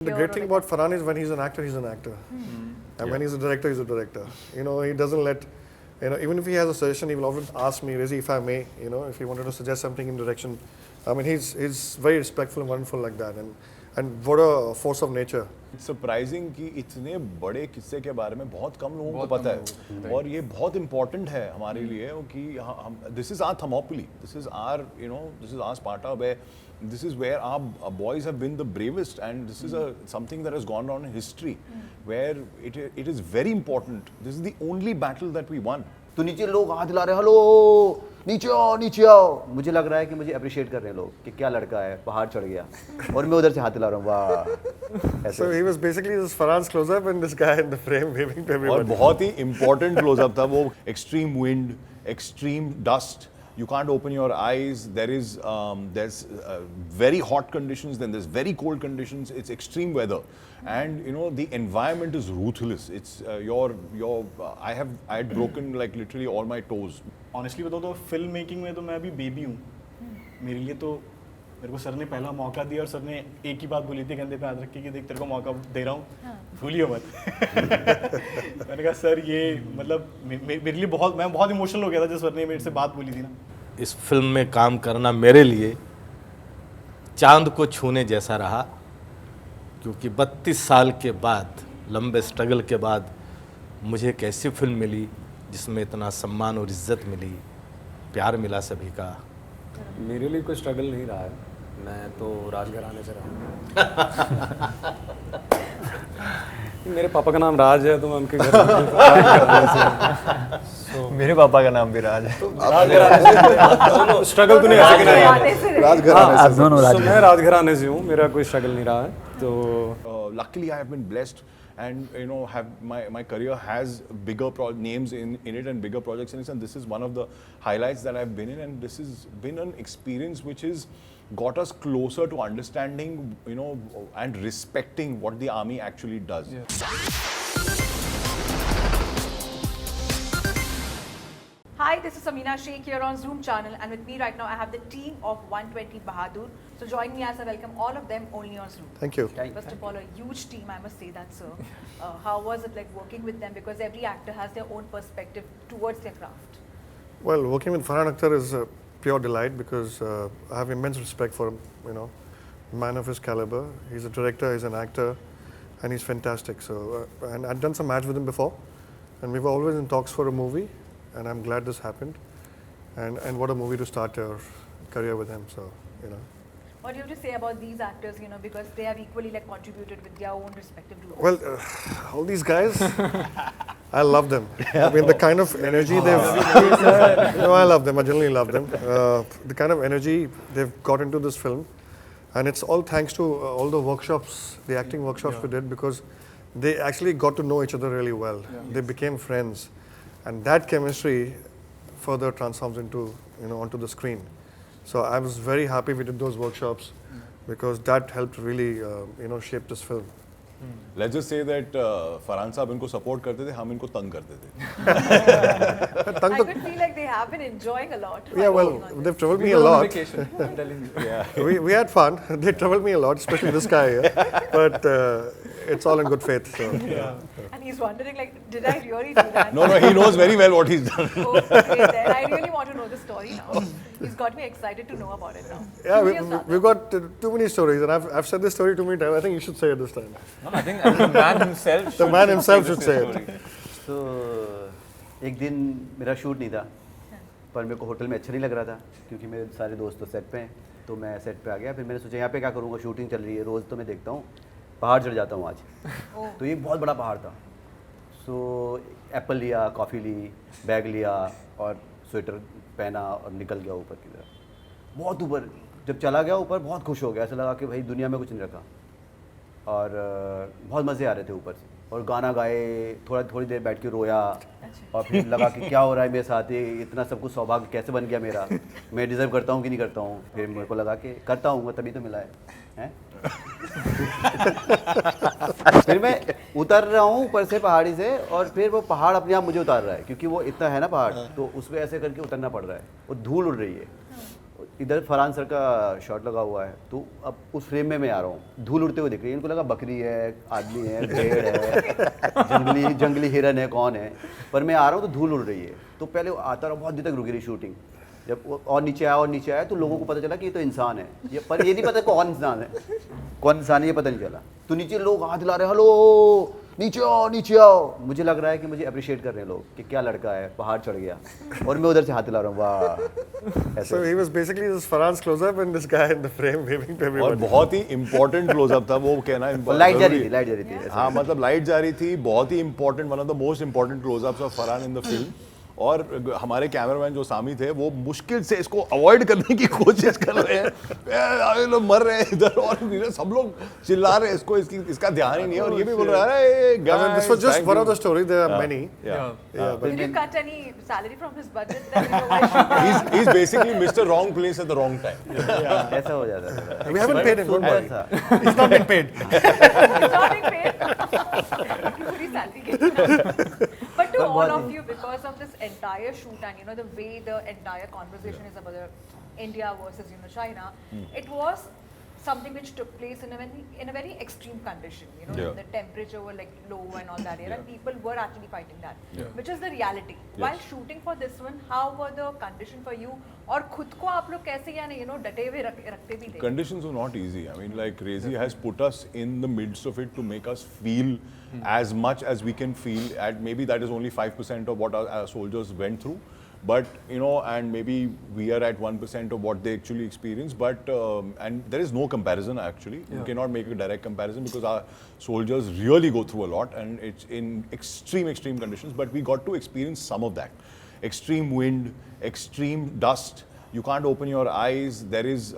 The great thing about Farhan is when he's an actor, he's an actor. And when he's a director, he's a director. You know, he doesn't let, you know, even if he has a suggestion, he will often ask me, Rizzy, if I may, you know, if he wanted to suggest something in direction. I mean, he's very respectful and wonderful like that. And what a force of nature. Surprising कि इतने बड़े किस्से के बारे में बहुत कम लोगों को पता है और ये बहुत इम्पोर्टेंट है हमारे लिए कि हम this is our Thermopylae this is our you know this is our Sparta where this is where our boys have been the bravest and this is something that has gone down in history where it is very important. This is the only battle that we won. तो नीचे लोग हाथ हिला रहे हैं, hello नीचे आओ नीचे आओ। मुझे लग रहा है कि मुझे अप्रिशिएट कर रहे हैं लोग कि क्या लड़का है, पहाड़ चढ़ गया और मैं उधर से हाथ हिला रहा हूँ, वाह। So he was basically this Farhan's close-up and this guy in the frame waving to everyone. और बहुत ही important close-up था वो extreme wind, extreme dust. You can't open your eyes. There's very hot conditions, then there's very cold conditions. It's extreme weather, and you know the environment is ruthless. It's I had broken like literally all my toes. Honestly बताओ तो film making में तो मैं अभी baby हूँ। मेरे लिए तो मेरे को सर ने पहला मौका दिया और सर ने एक ही बात बोली थी कंधे पे हाथ रख के कि देख तेरे को मौका दे रहा हूँ, भूलियो मत। मैंने कहा सर ये मतलब मेरे लिए मैं बहुत इमोशनल हो गया था जब सर ने मेरे से बात बोली थी ना। इस फिल्म में काम करना मेरे लिए चांद को छूने जैसा रहा, क्योंकि 32 साल के बाद, लंबे स्ट्रगल के बाद मुझे एक ऐसी फिल्म मिली जिसमें इतना सम्मान और इज्जत मिली, प्यार मिला सभी का। मेरे लिए कोई स्ट्रगल नहीं रहा है, मैं तो राजघराने से रहा हूँ। मेरे पापा का नाम राज है तो मैं उनके घर मेरे पापा का नाम भी राज है। स्ट्रगल तो नहीं ऐसे कि नहीं, राजघराने से। मैं राजघराने से हूँ, मेरा कोई स्ट्रगल नहीं रहा है। तो Luckily I have been blessed and you know have my career has bigger names in it and bigger projects in it, and this is one of the highlights that I've been in, and this has been an experience which is got us closer to understanding, you know, and respecting what the army actually does. Yeah. Hi, this is Samina Sheikh here on Zoom channel, and with me right now I have the team of 120 Bahadur. So join me as I welcome all of them only on Zoom. Thank you. First of all, a huge team, I must say that, sir. How was it like working with them? Because every actor has their own perspective towards their craft. Well, working with Farhan Akhtar is a pure delight because I have immense respect for him, you know, man of his caliber. He's a director, he's an actor, and he's fantastic. So, and I'd done some ads with him before, and we were always in talks for a movie, and I'm glad this happened. And what a movie to start your career with him, so, you know. What do you have to say about these actors, you know, because they have equally like contributed with their own respective roles? Well, all these guys, I love them. I mean, the kind of energy they've, you know, I love them. I genuinely love them. The kind of energy they've got into this film, and it's all thanks to all the workshops, the acting workshops we did, because they actually got to know each other really well. They became friends, and that chemistry further transforms into, you know, onto the screen. So I was very happy we did those workshops because that helped really, you know, shape this film. Let's just say that Farhan साहब इनको support करते थे, हम इनको तंग करते थे। I could feel like they have been enjoying a lot. Yeah, well, they've traveled me a lot. I'm telling you. Yeah. We had fun. They traveled me a lot, especially this guy here. But it's all in good faith. So, yeah. And he's wondering, like, did I really do that? No, he knows very well what he's done. Okay, then I really want to know the story now. He's got me excited to know about it now. Yeah, we've got too many stories, and I've said this story too many times. I think you should say it this time. No, I think the man himself. The man himself should say it. तो एक दिन मेरा shoot नहीं था, पर मेरे को hotel में अच्छा नहीं लग रहा था क्योंकि मेरे सारे दोस्त तो सेट पे हैं, तो मैं सेट पे आ गया। फिर मैंने सोचा यहाँ पे क्या करूँगा, शूटिंग चल रही है, रोज़ तो मैं देखता हूँ, पहाड़ चढ़ जाता हूँ आज। तो ये बहुत बड़ा पहाड़ था। सो एप्पल लिया, कॉफ़ी ली, बैग लिया और स्वेटर पहना और निकल गया ऊपर की तरफ। बहुत ऊपर जब चला गया ऊपर, बहुत खुश हो गया, ऐसा लगा कि भाई दुनिया में कुछ नहीं रखा, और बहुत मज़े आ रहे थे ऊपर से। और गाना गाए, थोड़ी देर बैठ के रोया, और फिर लगा कि क्या हो रहा है मेरे साथ, ये इतना सब कुछ सौभाग्य कैसे बन गया मेरा, मैं डिज़र्व करता हूँ कि नहीं करता हूँ। फिर मेरे को लगा कि करता हूँ, तभी तो मिला है। फिर मैं उतर रहा हूँ ऊपर से पहाड़ी से, और फिर वो पहाड़ अपने आप मुझे उतार रहा है क्योंकि वो इतना है ना पहाड़, तो उसमें ऐसे करके उतरना पड़ रहा है, वो धूल उड़ रही है। इधर फरहान सर का शॉट लगा हुआ है, तो अब उस फ्रेम में मैं आ रहा हूँ, धूल उड़ते हुए दिख रही है, इनको लगा बकरी है, आदमी है, भेड़ है, जंगली हिरन है, कौन है, पर मैं आ रहा हूँ तो धूल उड़ रही है। तो पहले आता रहा, बहुत देर तक रुकी रही शूटिंग। जब और नीचे आया तो लोगों को पता चला कि ये तो इंसान है, ये पर ये नहीं पता कौन इंसान है ये पता नहीं चला। तो नीचे लोग हाथ हिला रहे, हेलो नीचे आओ। मुझे लग रहा है कि मुझे अप्रिशिएट कर रहे हैं लोग कि क्या लड़का है, पहाड़ चढ़ गया, और मैं उधर से हाथ हिला रहा हूँ, वाह। So he was basically this Farhan's close-up and this guy in the frame waving to और everybody. बहुत ही इम्पोर्टेंट क्लोजअप था वो, कहना लाइट जा जरूरी रही थी ऐसे। हाँ, मतलब लाइट जा रही थी, बहुत ही important, one of the most important closeups of Farhan in the film. और हमारे कैमरामैन जो सामी थे वो मुश्किल से इसको अवॉइड करने की कोशिश कर रहे हैं, ये लोग मर रहे हैं इधर, और सब लोग चिल्ला रहे हैं इसको, इसका ध्यान ही नहीं है, और ये भी बोल रहा है I mean, this was just one of the stories. There are many. Yeah. Did you cut any salary from his budget? Then you know why He's basically Mr. Wrong place at the wrong time. ऐसा हो जाता है। We haven't paid him. Don't worry. ऐसा He's not been paid. It's not being paid. पूरी salary के। But to all of you, because of this entire shoot and the way the entire conversation is about India versus China, it was something which took place in a very extreme condition. Yeah. The temperature were like low and all that, and people were actually fighting that, Yeah. which is the reality. Yes. While shooting for this one, how were the conditions for you? और खुद को आप लोग कैसे यानी डटे हुए रखते भी थे? Conditions were not easy. I mean, like Rezi has put us in the midst of it to make us feel as much as we can feel. At maybe that is only 5% of what our soldiers went through, but and maybe we are at 1% of what they actually experienced. But and there is no comparison actually. You cannot make a direct comparison because our soldiers really go through a lot, and it's in extreme conditions. But we got to experience some of that. Extreme wind, extreme dust. You can't open your eyes. There's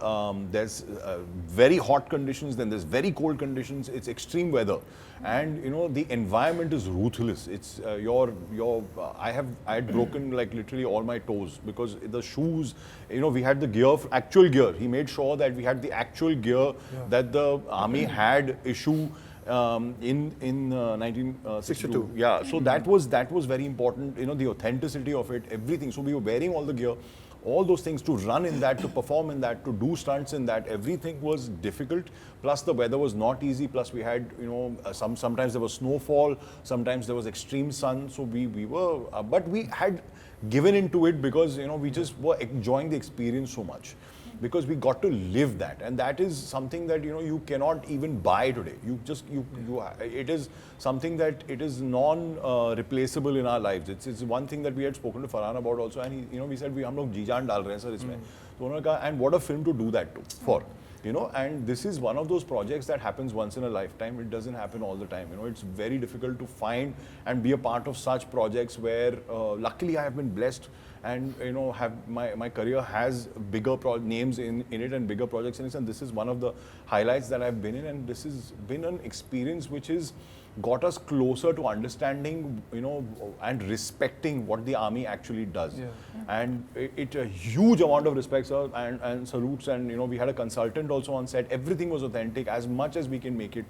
very hot conditions. Then there's very cold conditions. It's extreme weather, and the environment is ruthless. It's I had broken like literally all my toes because the shoes. We had the gear, actual gear. He made sure that we had the actual gear that the army had issue. In 1962, yeah. So that was very important. The authenticity of it, everything. So we were wearing all the gear, all those things to run in that, to perform in that, to do stunts in that. Everything was difficult. Plus the weather was not easy. Plus we had sometimes there was snowfall, sometimes there was extreme sun. So we were, but we had given into it because we just were enjoying the experience so much. Because we got to live that, and that is something that you cannot even buy today. It is something that it is non-replaceable in our lives. It's one thing that we had spoken to Farhan about also, and we said हम लोग जी जान डाल रहे हैं sir इसमें. तो उन्होंने कहा, and what a film to do that for. And this is one of those projects that happens once in a lifetime. It doesn't happen all the time. It's very difficult to find and be a part of such projects where luckily I have been blessed and have my career has bigger names in it and bigger projects in it, and this is one of the highlights that I've been in, and this has been an experience which has got us closer to understanding and respecting what the army actually does. And it a huge amount of respect, sir, and salutes, and we had a consultant also on set. Everything was authentic as much as we can make it,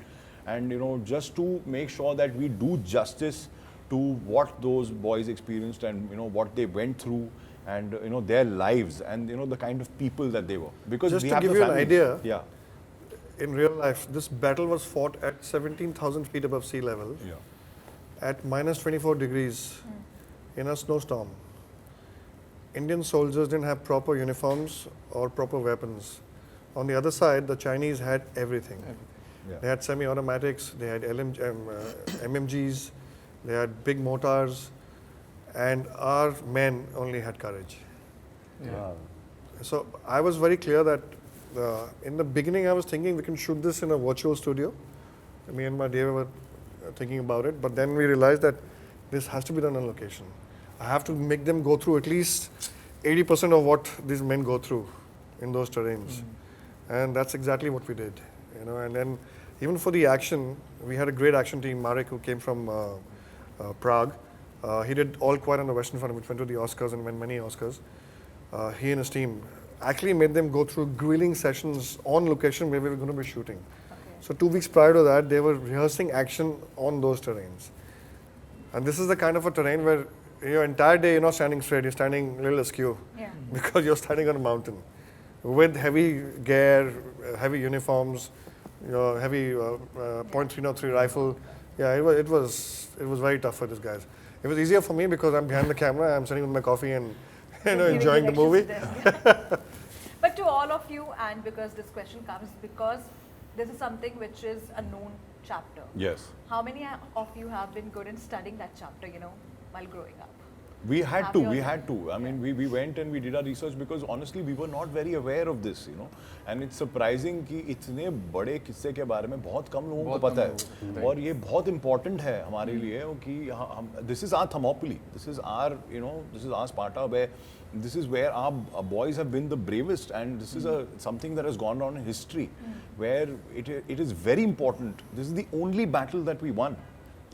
and just to make sure that we do justice to what those boys experienced and what they went through, and their lives, and the kind of people that they were. Because just we to have give the you an families. idea, Yeah. in real life, this battle was fought at 17,000 feet above sea level, at minus 24 degrees, in a snowstorm. Indian soldiers didn't have proper uniforms or proper weapons. On the other side, the Chinese had everything. Yeah. They had semi-automatics, they had MMGs, they had big mortars, and our men only had courage. Wow. So I was very clear that in the beginning I was thinking we can shoot this in a virtual studio. Me and my Dave were thinking about it, but then we realized that this has to be done on location. I have to make them go through at least 80% of what these men go through in those terrains. And that's exactly what we did. And then even for the action, we had a great action team, Marek, who came from Prague. He did All Quiet on the Western Front, which went to the Oscars and won many Oscars. He and his team actually made them go through grilling sessions on location where we were going to be shooting. So 2 weeks prior to that, they were rehearsing action on those terrains. And this is the kind of a terrain where your entire day you're not standing straight, you're standing a little askew because you're standing on a mountain. with heavy gear, heavy uniforms, heavy .303 rifle. Yeah, it was very tough for these guys. It was easier for me because I'm behind the camera. I'm sitting with my coffee and Giving enjoying the directions movie. to them. But to all of you, and because this question comes because this is something which is a known chapter. Yes. How many of you have been good in studying that chapter, while growing up? We had Have to, you we all- had to. I mean, we went and we did our research because honestly we were not very aware of this, And it's surprising कि इतने बड़े किस्से के बारे में बहुत कम लोगों को पता है और ये बहुत important है हमारे लिए कि this is our Thermopylae, this is our this is our Sparta where this is where our boys have been the bravest and this is something that has gone down in history where it is very important. This is the only battle that we won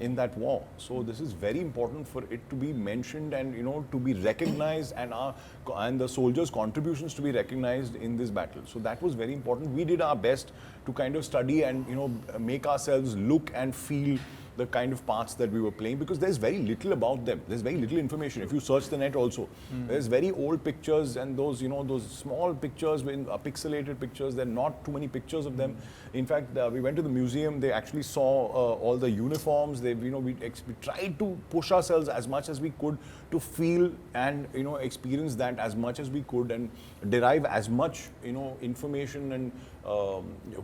in that war. So this is very important for it to be mentioned and to be recognized and the soldiers' contributions to be recognized in this battle. So that was very important. We did our best to kind of study and make ourselves look and feel the kind of parts that we were playing because there's very little about them. There's very little information. If you search the net also, there's very old pictures and those those small pictures, pixelated pictures. There are not too many pictures of them. In fact, we went to the museum. They actually saw all the uniforms. We tried to push ourselves as much as we could to feel and experience that as much as we could and derive as much information and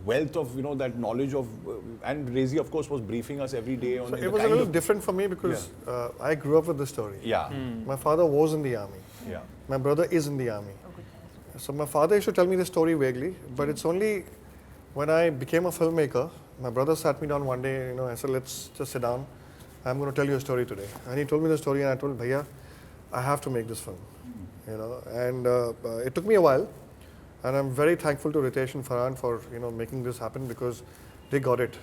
wealth of that knowledge of and Rezi of course was briefing us every day on So the it was a kind little of- different for me because I grew up with the story. yeah My father was in the army. yeah My brother is in the army. So my father used to tell me the story vaguely, but it's only when I became a filmmaker, my brother sat me down one day, I said, let's just sit down. I'm going to tell you a story today. And he told me the story and I told him, Bhaiya, I have to make this film. And it took me a while. And I'm very thankful to Ritesh and Farhan for, making this happen because they got it.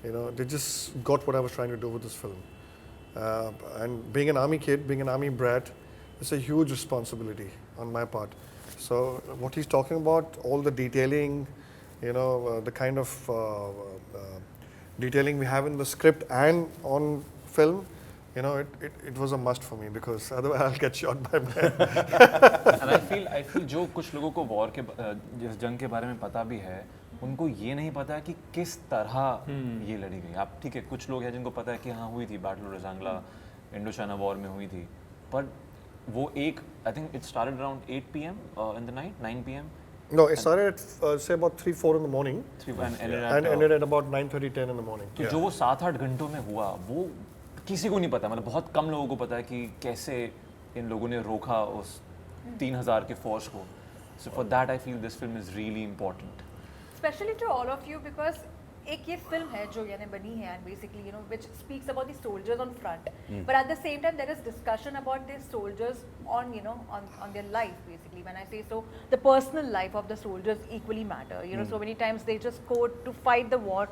They just got what I was trying to do with this film. And being an army kid, being an army brat, it's a huge responsibility on my part. So what he's talking about, all the detailing, the kind of detailing we have in the script and on film, it was a must for me because otherwise I'll get shot by men. And I feel जो कुछ लोगों को war के जिस जंग के बारे में पता भी है उनको ये नहीं पता कि किस तरह ये लड़ी गई. आप ठीक है कुछ लोग हैं जिनको पता है कि हाँ हुई थी battle of Rezang La Indo China war में हुई थी पर वो एक I think it started around 8 PM in the night 9 PM No, it started at say about 3-4 in the morning and and ended at about 9:30-10 in the morning. तो जो वो 7-8 घंटों में हुआ वो किसी को नहीं पता मतलब बहुत कम लोगों को पता है कि कैसे इन लोगों ने रोका उस 3000 के फोर्स को. So for that I feel this film is really important. Especially to all of you because एक ये फिल्म है जो बनी है and basically which speaks about the soldiers on front but at the same time there is discussion about the soldiers on on their life basically. When I say so, the personal life of the soldiers equally matter. So many times they just go to fight the war,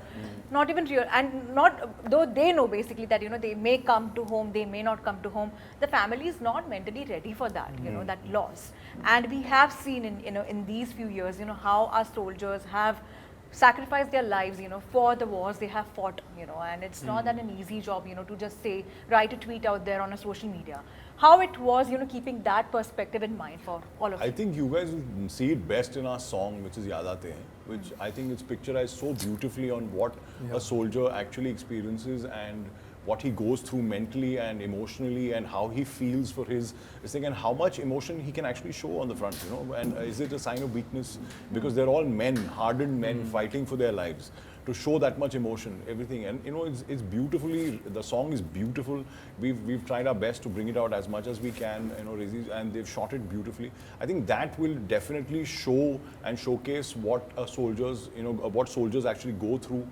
not even real and not though they know basically that they may come to home, they may not come to home. The family is not mentally ready for that that loss. And we have seen in these few years how our soldiers have sacrifice their lives, for the wars they have fought, and it's not that an easy job, to just say, write a tweet out there on a social media. How it was, keeping that perspective in mind for all of you. I think you guys will see it best in our song, which is Yaad Aate Hain, which I think it's picturized so beautifully on what a soldier actually experiences and what he goes through mentally and emotionally and how he feels for his thing and how much emotion he can actually show on the front, and is it a sign of weakness? Because they're all men, hardened men fighting for their lives. To show that much emotion, everything, and it's beautifully. The song is beautiful. We've tried our best to bring it out as much as we can, and they've shot it beautifully. I think that will definitely show and showcase what soldiers, what soldiers actually go through.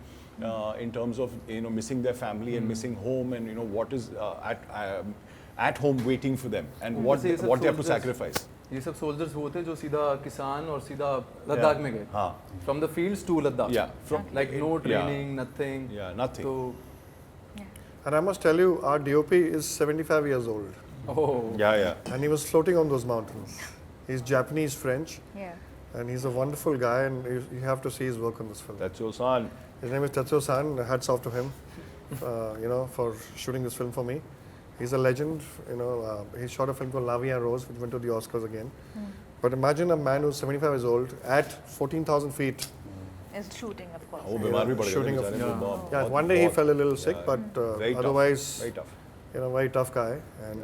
In terms of missing their family and missing home and what is at home waiting for them and what they have to sacrifice. ये सब soldiers वो थे जो सीधा किसान और सीधा लद्दाख में गए. हाँ. From the fields to Ladakh. Yeah. From like no training, nothing. Yeah, nothing. So, And I must tell you, our DOP is 75 years old. oh. Yeah. And he was floating on those mountains. He's Japanese French. Yeah. And he's a wonderful guy, and you have to see his work on this film. That's your son. His name is Tetsuo San. Hats off to him, for shooting this film for me. He's a legend. He shot a film called La Vie en Rose, which went to the Oscars again. But imagine a man who's 75 years old at 14,000 feet. Is shooting, of course. वो बीमार भी पड़ गए थे Shooting of- बेचारे, वो बहुत- Yeah, बहुत- one day he बहुत- fell a little sick, yeah, but very tough, otherwise, very tough. very tough guy, and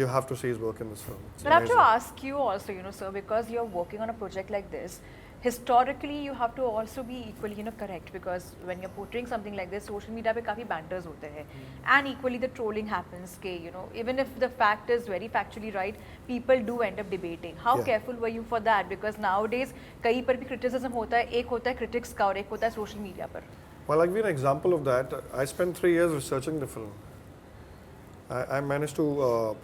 you have to see his work in this film. It's But I have to amazing. ask you also, sir, because you're working on a project like this, historically you have to also be equally, correct, because when you're portraying something like this, social media पे काफी banters होते हैं, and equally the trolling happens. के even if the fact is very factually right, people do end up debating. How Yeah. careful were you for that? Because nowadays कहीं पर भी criticism होता है, एक होता है critics का और एक होता है social media पर. Well, I'll give you an example of that. I spent 3 years researching the film. I managed to,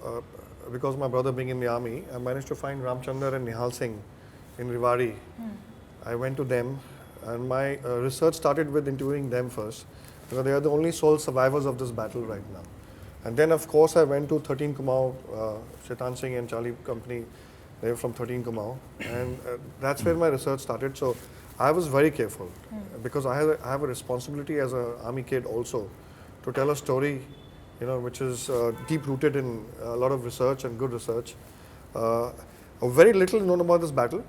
because my brother being in the army, I managed to find Ramchandar and Nihal Singh in Rewari. I went to them, and my research started with interviewing them first, because they are the only sole survivors of this battle right now. And then, of course, I went to 13 Kumaon, Shaitan Singh and Charlie Company. They were from 13 Kumaon, and that's where my research started. So I was very careful, because I have a responsibility as an army kid also to tell a story, which is deep rooted in a lot of research and good research. Very little known about this battle.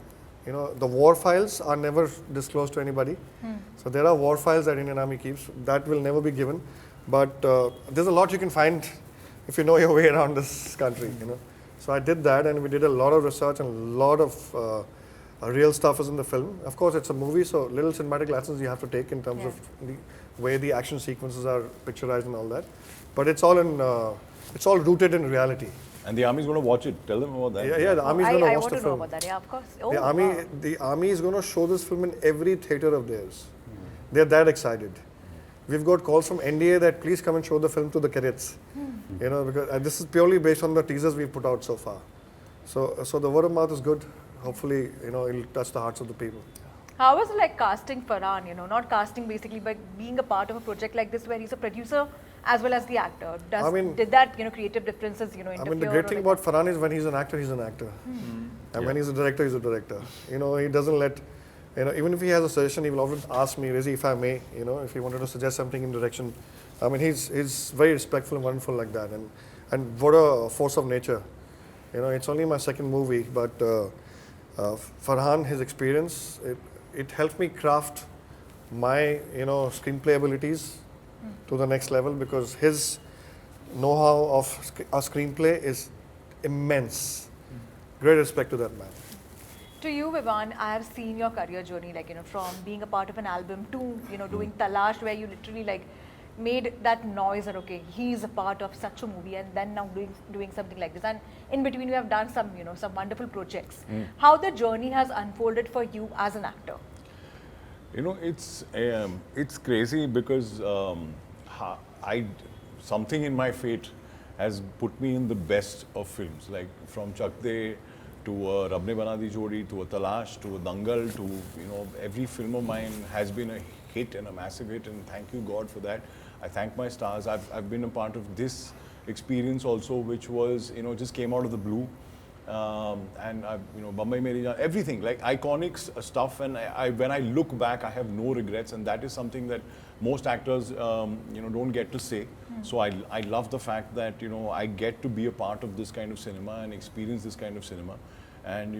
The war files are never disclosed to anybody. So there are war files that Indian Army keeps that will never be given. But there's a lot you can find if you know your way around this country. So I did that, and we did a lot of research, and a lot of real stuff is in the film. Of course, it's a movie, so little cinematic lessons you have to take in terms of the way the action sequences are picturized and all that. But it's all it's all rooted in reality. And the army's going to watch it. Tell them about that. Yeah, the army's I going to watch want the to know film. about that. Yeah, of course. The Oh, army, wow. the army is going to show this film in every theater of theirs. They're that excited. We've got calls from NDA that please come and show the film to the cadets. Because this is purely based on the teasers we've put out so far. So the word of mouth is good. Hopefully, it'll touch the hearts of the people. How was it like casting Farhan, not casting basically, but being a part of a project like this where he's a producer as well as the actor? Did that, creative differences, interfere? I mean, the great thing about Farhan is when he's an actor, he's an actor. And when he's a director, he's a director. He doesn't let, even if he has a suggestion, he will often ask me, Rizzi, if I may, if he wanted to suggest something in direction. I mean, he's very respectful and wonderful like that. And what a force of nature. It's only my second movie, but Farhan, his experience, it helped me craft my, screenplay abilities to the next level, because his know-how of a screenplay is immense. Great respect to that man. To you, Vivan, I have seen your career journey, from being a part of an album to, doing Talash, where you literally made that noise that, okay, he's a part of such a movie, and then now doing something like this. And in between, you have done some, some wonderful projects. How the journey has unfolded for you as an actor? It's crazy because something in my fate has put me in the best of films, like from Chak De to Rab Ne Bana Di Jodi to a Talash to a Dangal to every film of mine has been a hit and a massive hit, and thank you God for that. I thank my stars. I've been a part of this experience also, which was just came out of the blue. And Bombay Meri Jaan, everything like iconic stuff, and when I look back, I have no regrets, and that is something that most actors don't get to say. So I love the fact that I get to be a part of this kind of cinema and experience this kind of cinema. And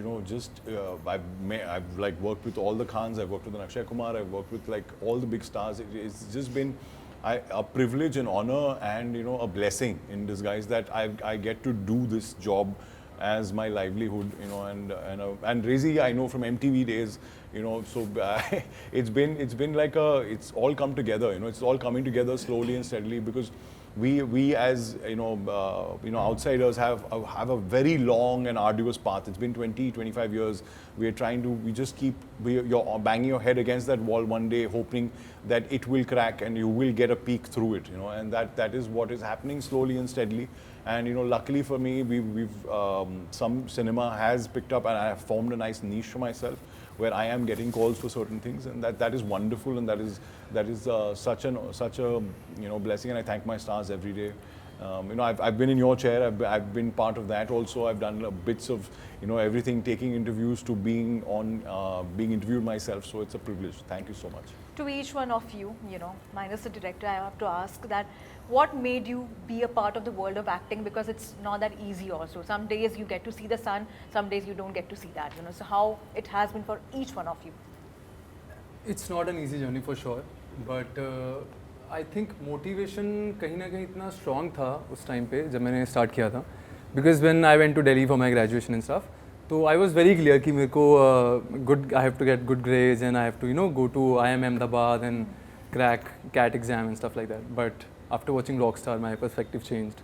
I've worked with all the Khans, I've worked with Akshay Kumar, I've worked with all the big stars. It's just been a privilege and honor and a blessing in disguise that I get to do this job as my livelihood, and Rizzi I know from MTV days, so it's been like it's all come together, it's all coming together slowly and steadily, because we as outsiders have a very long and arduous path. It's been 20-25 years. We just keep you're banging your head against that wall one day, hoping that it will crack and you will get a peek through it, and that is what is happening slowly and steadily. And luckily for me, we've some cinema has picked up, and I have formed a nice niche for myself where I am getting calls for certain things, and that is wonderful, and that is such a blessing, and I thank my stars every day. You know, I've been in your chair. I've been part of that also. I've done bits of, you know, everything, taking interviews to being being interviewed myself. So it's a privilege. Thank you so much. To each one of you, you know, minus the director, I have to ask that what made you be a part of the world of acting, because it's not that easy also. Some days you get to see the sun, some days you don't get to see that, you know. So how it has been for each one of you? It's not an easy journey for sure, but I think motivation कहीं ना कहीं इतना strong था उस time पे जब मैंने start किया था, because when I went to Delhi for my graduation and stuff, तो I was very clear कि मेरे को I have to get good grades and I have to, you know, go to IIM Ahmedabad and crack CAT exam and stuff like that. But after watching Rockstar, my perspective changed.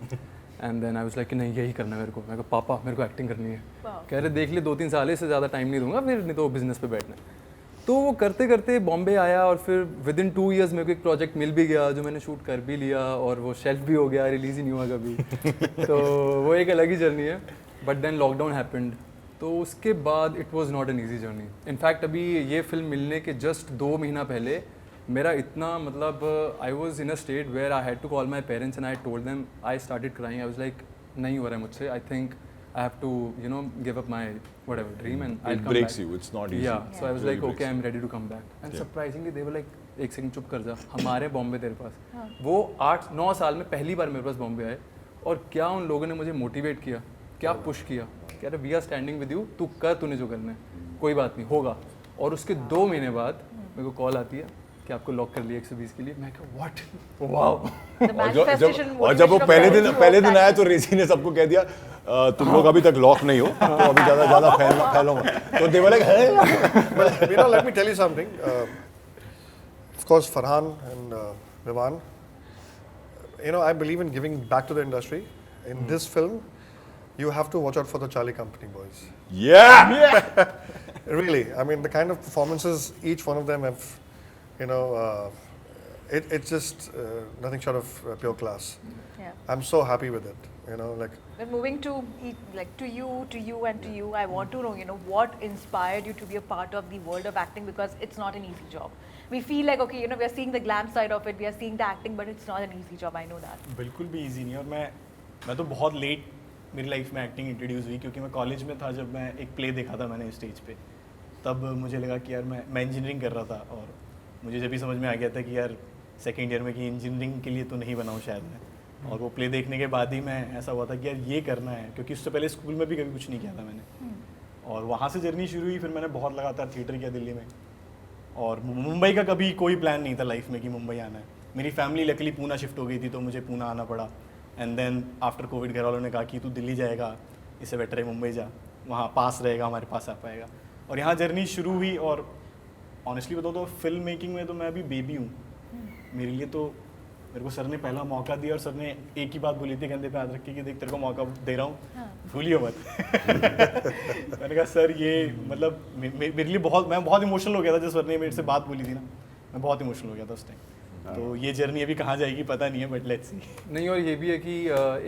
And then I was like कि नहीं यही करना है मेरे को. मैं कहा पापा मेरे को एक्टिंग करनी है. कह रहे देख ले 2-3 साल है, इससे ज़्यादा टाइम नहीं दूंगा, फिर नहीं तो बिजनेस पे बैठना है. तो वो करते करते बॉम्बे आया और फिर विद इन 2 years मेरे को एक प्रोजेक्ट मिल भी गया जो मैंने शूट कर भी लिया और वो शेल्फ भी हो गया, रिलीज़ ही नहीं हुआ कभी. तो वो एक अलग ही जर्नी है. बट देन लॉकडाउन हैपेंड, तो उसके बाद it was not an easy journey. In fact अभी ये फिल्म मिलने के जस्ट 2 महीना पहले मेरा इतना मतलब I was in a state where I had to call my parents and I told them, I started crying. I was like नहीं हो रहा है मुझसे, I think I have to, you know, give up my whatever dream and I'll It come breaks back. you. It's not easy. Yeah, so I was It really like, okay, breaks I'm ready to come back. And Yeah. surprisingly, they were like, एक second चुप कर जा, हमारे बॉम्बे तेरे पास. वो 8-9 साल में पहली बार मेरे पास बॉम्बे आए और क्या उन लोगों ने मुझे मोटिवेट किया, क्या पुश किया, कह रहे we are standing with you, तू कर, तूने जो करना है, कोई बात नहीं होगा. और उसके 2 महीने बाद मेरे को कॉल आती है कि आपको लॉक कर लिया 120 के लिए. मैं कहा व्हाट, वाओ. और जब वो पहले दिन आया तो रेजी ने सबको कह दिया तुम लोग अभी तक लॉक नहीं हो, तो अभी ज़्यादा फैलो मत. तो they were like, But you know, let me tell you something. Of course, Farhan and Vivan, you know, I believe in giving back to the industry. In this film, you have to watch out for the Charlie Company boys. yeah. Really, I mean, the kind of performances each one of them have, you know, it's just nothing short of pure class. Yeah. I'm so happy with it. You know, like. But moving to to you, I want to know, you know, what inspired you to be a part of the world of acting, because it's not an easy job. We feel like, okay, you know, we are seeing the glam side of it, we are seeing the acting, but it's not an easy job. I know that. बिल्कुल भी easy नहीं है. और मैं तो बहुत late मेरी life में एक्टिंग इंट्रोड्यूस हुई, क्योंकि मैं कॉलेज में था जब मैं एक प्ले देखा था मैंने स्टेज पे. तब मुझे लगा कि यार मैं इंजीनियरिंग कर रहा था और मुझे जब भी समझ में आ गया था कि यार सेकेंड ईयर में कि इंजीनियरिंग के लिए तो नहीं बना हूँ शायद मैं. और वो प्ले देखने के बाद ही मैं ऐसा हुआ था कि यार ये करना है, क्योंकि उससे पहले स्कूल में भी कभी कुछ नहीं किया था मैंने. और वहाँ से जर्नी शुरू हुई. फिर मैंने बहुत लगातार थिएटर किया दिल्ली में, और मुंबई का कभी कोई प्लान नहीं था लाइफ में कि मुंबई आना है. मेरी फैमिली लकीली पूना शिफ्ट हो गई थी, तो मुझे पूना आना पड़ा. एंड देन आफ्टर कोविड घर वालों ने कहा कि तू दिल्ली जाएगा, इससे बेटर है मुंबई जा, वहाँ पास रहेगा, हमारे पास आ पाएगा. और यहाँ जर्नी शुरू हुई. और ऑनेस्टली बताओ तो फिल्म मेकिंग में तो मैं अभी बेबी हूँ. मेरे लिए तो मेरे को सर ने पहला मौका दिया और सर ने एक ही बात बोली थी कंधे पे हाथ रख के कि देख तेरे को मौका दे रहा हूँ, भूलियो मत. मैंने कहा सर ये मतलब मेरे लिए मैं बहुत इमोशनल हो गया था जब सर ने मेरे से बात बोली थी ना. मैं बहुत इमोशनल हो गया था उस टाइम. तो ये जर्नी अभी कहाँ जाएगी पता नहीं है, बट लेट्स सी. नहीं, और ये भी है कि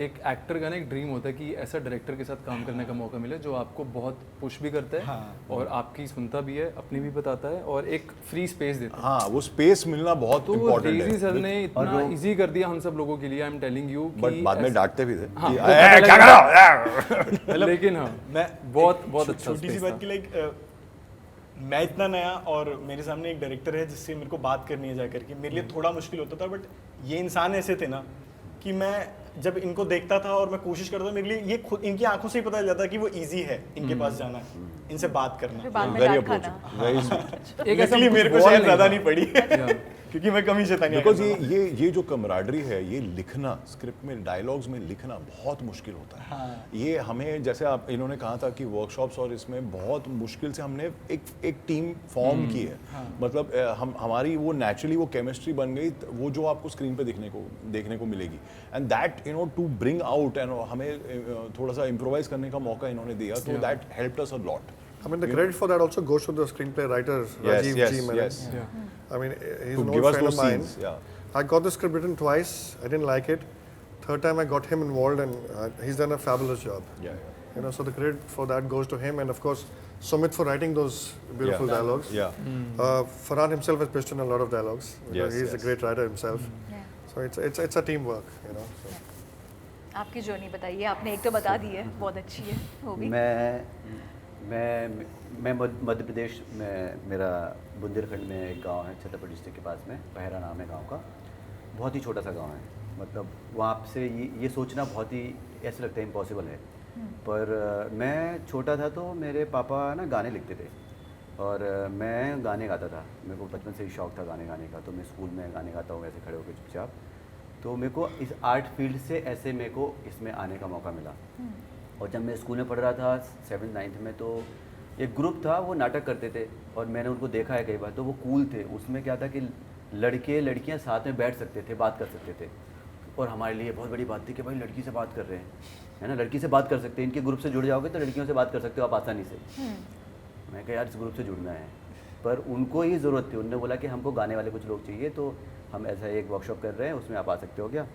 एक एक्टर का ना एक ड्रीम होता है कि ऐसा डायरेक्टर के साथ काम करने का मौका मिले जो आपको बहुत पुश भी करता है. हाँ. और आपकी सुनता भी है, अपनी भी बताता है और एक फ्री स्पेस देता है. हाँ, वो स्पेस मिलना बहुत तो इम्पोर्टेंट रेजी है. सर ने इतना इजी कर दिया हम सब लोगों के लिए. I am telling you. But बाद में डांटते भी थे. हाँ, कि, तो "ए, क्या कर रहा हो?" लेकिन हाँ, मैं बहुत अच्छा छोटी सी space बात था. की लाइक मैं इतना नया और मेरे सामने एक डायरेक्टर है जिससे मेरे को बात करनी है जाकर के, मेरे लिए थोड़ा मुश्किल होता था. बट ये इंसान ऐसे थे ना कि मैं जब इनको देखता था और मैं कोशिश करता था, मेरे लिए ये खुद इनकी आंखों से ही पता चल जाता कि वो इजी है इनके पास जाना है, इनसे बात फिर करना. बाद में Very डांट approachable. खाना. Very sweet. एक ऐसा Luckily मेरे को कुछ शायद बॉल ज़्यादा नहीं नहीं पड़ी क्योंकि मैं कम ही शैतानियाँ बिकॉज करता था. ये जो कमराडरी है, ये लिखना स्क्रिप्ट में, डायलॉग्स में लिखना बहुत मुश्किल होता है. हाँ. ये हमें जैसे आप इन्होंने कहा था कि वर्कशॉप्स और इसमें बहुत मुश्किल से हमने एक टीम फॉर्म की है. मतलब हमारी वो नेचुरली वो केमिस्ट्री बन गई, वो जो आपको स्क्रीन पे देखने को मिलेगी. And that to bring out and हमें थोड़ा सा इम्प्रोवाइज करने का मौका इन्होंने दिया, तो that helped us a lot. I mean, the credit for that also goes to the screenplay writer, Rajiv G. Menon. Yes. I mean, he's To an give old us friend those of mine. scenes, yeah. I got the script written twice. I didn't like it. Third time I got him involved, and he's done a fabulous job. Yeah. You know, so the credit for that goes to him, and of course Sumit for writing those beautiful dialogues. Yeah. Farhan himself has pitched in a lot of dialogues. You know, Yes, he's a great writer himself. Yeah. So it's a teamwork. You know. So. आपकी journey बताइए, आपने एक तो बता दी है, बहुत अच्छी है वो भी। मैं मध्य प्रदेश में, मेरा बुंदेलखंड में एक गांव है छतरपुर डिस्ट्रिक्ट के पास में, पहरा नाम है गांव का। बहुत ही छोटा सा गांव है, मतलब वहाँ से ये सोचना बहुत ही ऐसे लगता है इम्पॉसिबल है। पर मैं छोटा था तो मेरे पापा ना गाने लिखते थे और मैं गाने गाता था। मेरे को बचपन से ही शौक था गाने गाने का, तो मैं स्कूल में गाने गाता हूँ ऐसे खड़े होकर चुपचाप। तो मेरे को इस आर्ट फील्ड से ऐसे मेरे को इसमें आने का मौका मिला। और जब मैं स्कूल में पढ़ रहा था 7th-9th में, तो एक ग्रुप था, वो नाटक करते थे और मैंने उनको देखा है कई बार। तो वो कूल थे, उसमें क्या था कि लड़के लड़कियां साथ में बैठ सकते थे, बात कर सकते थे। और हमारे लिए बहुत बड़ी बात थी कि भाई लड़की से बात कर रहे हैं, है ना, लड़की से बात कर सकते हैं, इनके ग्रुप से जुड़ जाओगे तो लड़कियों से बात कर सकते हो आप आसानी से। मैं कहा यार इस ग्रुप से जुड़ना है, पर उनको ही ज़रूरत थी। उन्होंने बोला कि हमको गाने वाले कुछ लोग चाहिए, तो हम ऐसा एक वर्कशॉप कर रहे हैं, उसमें आप आ सकते हो क्या।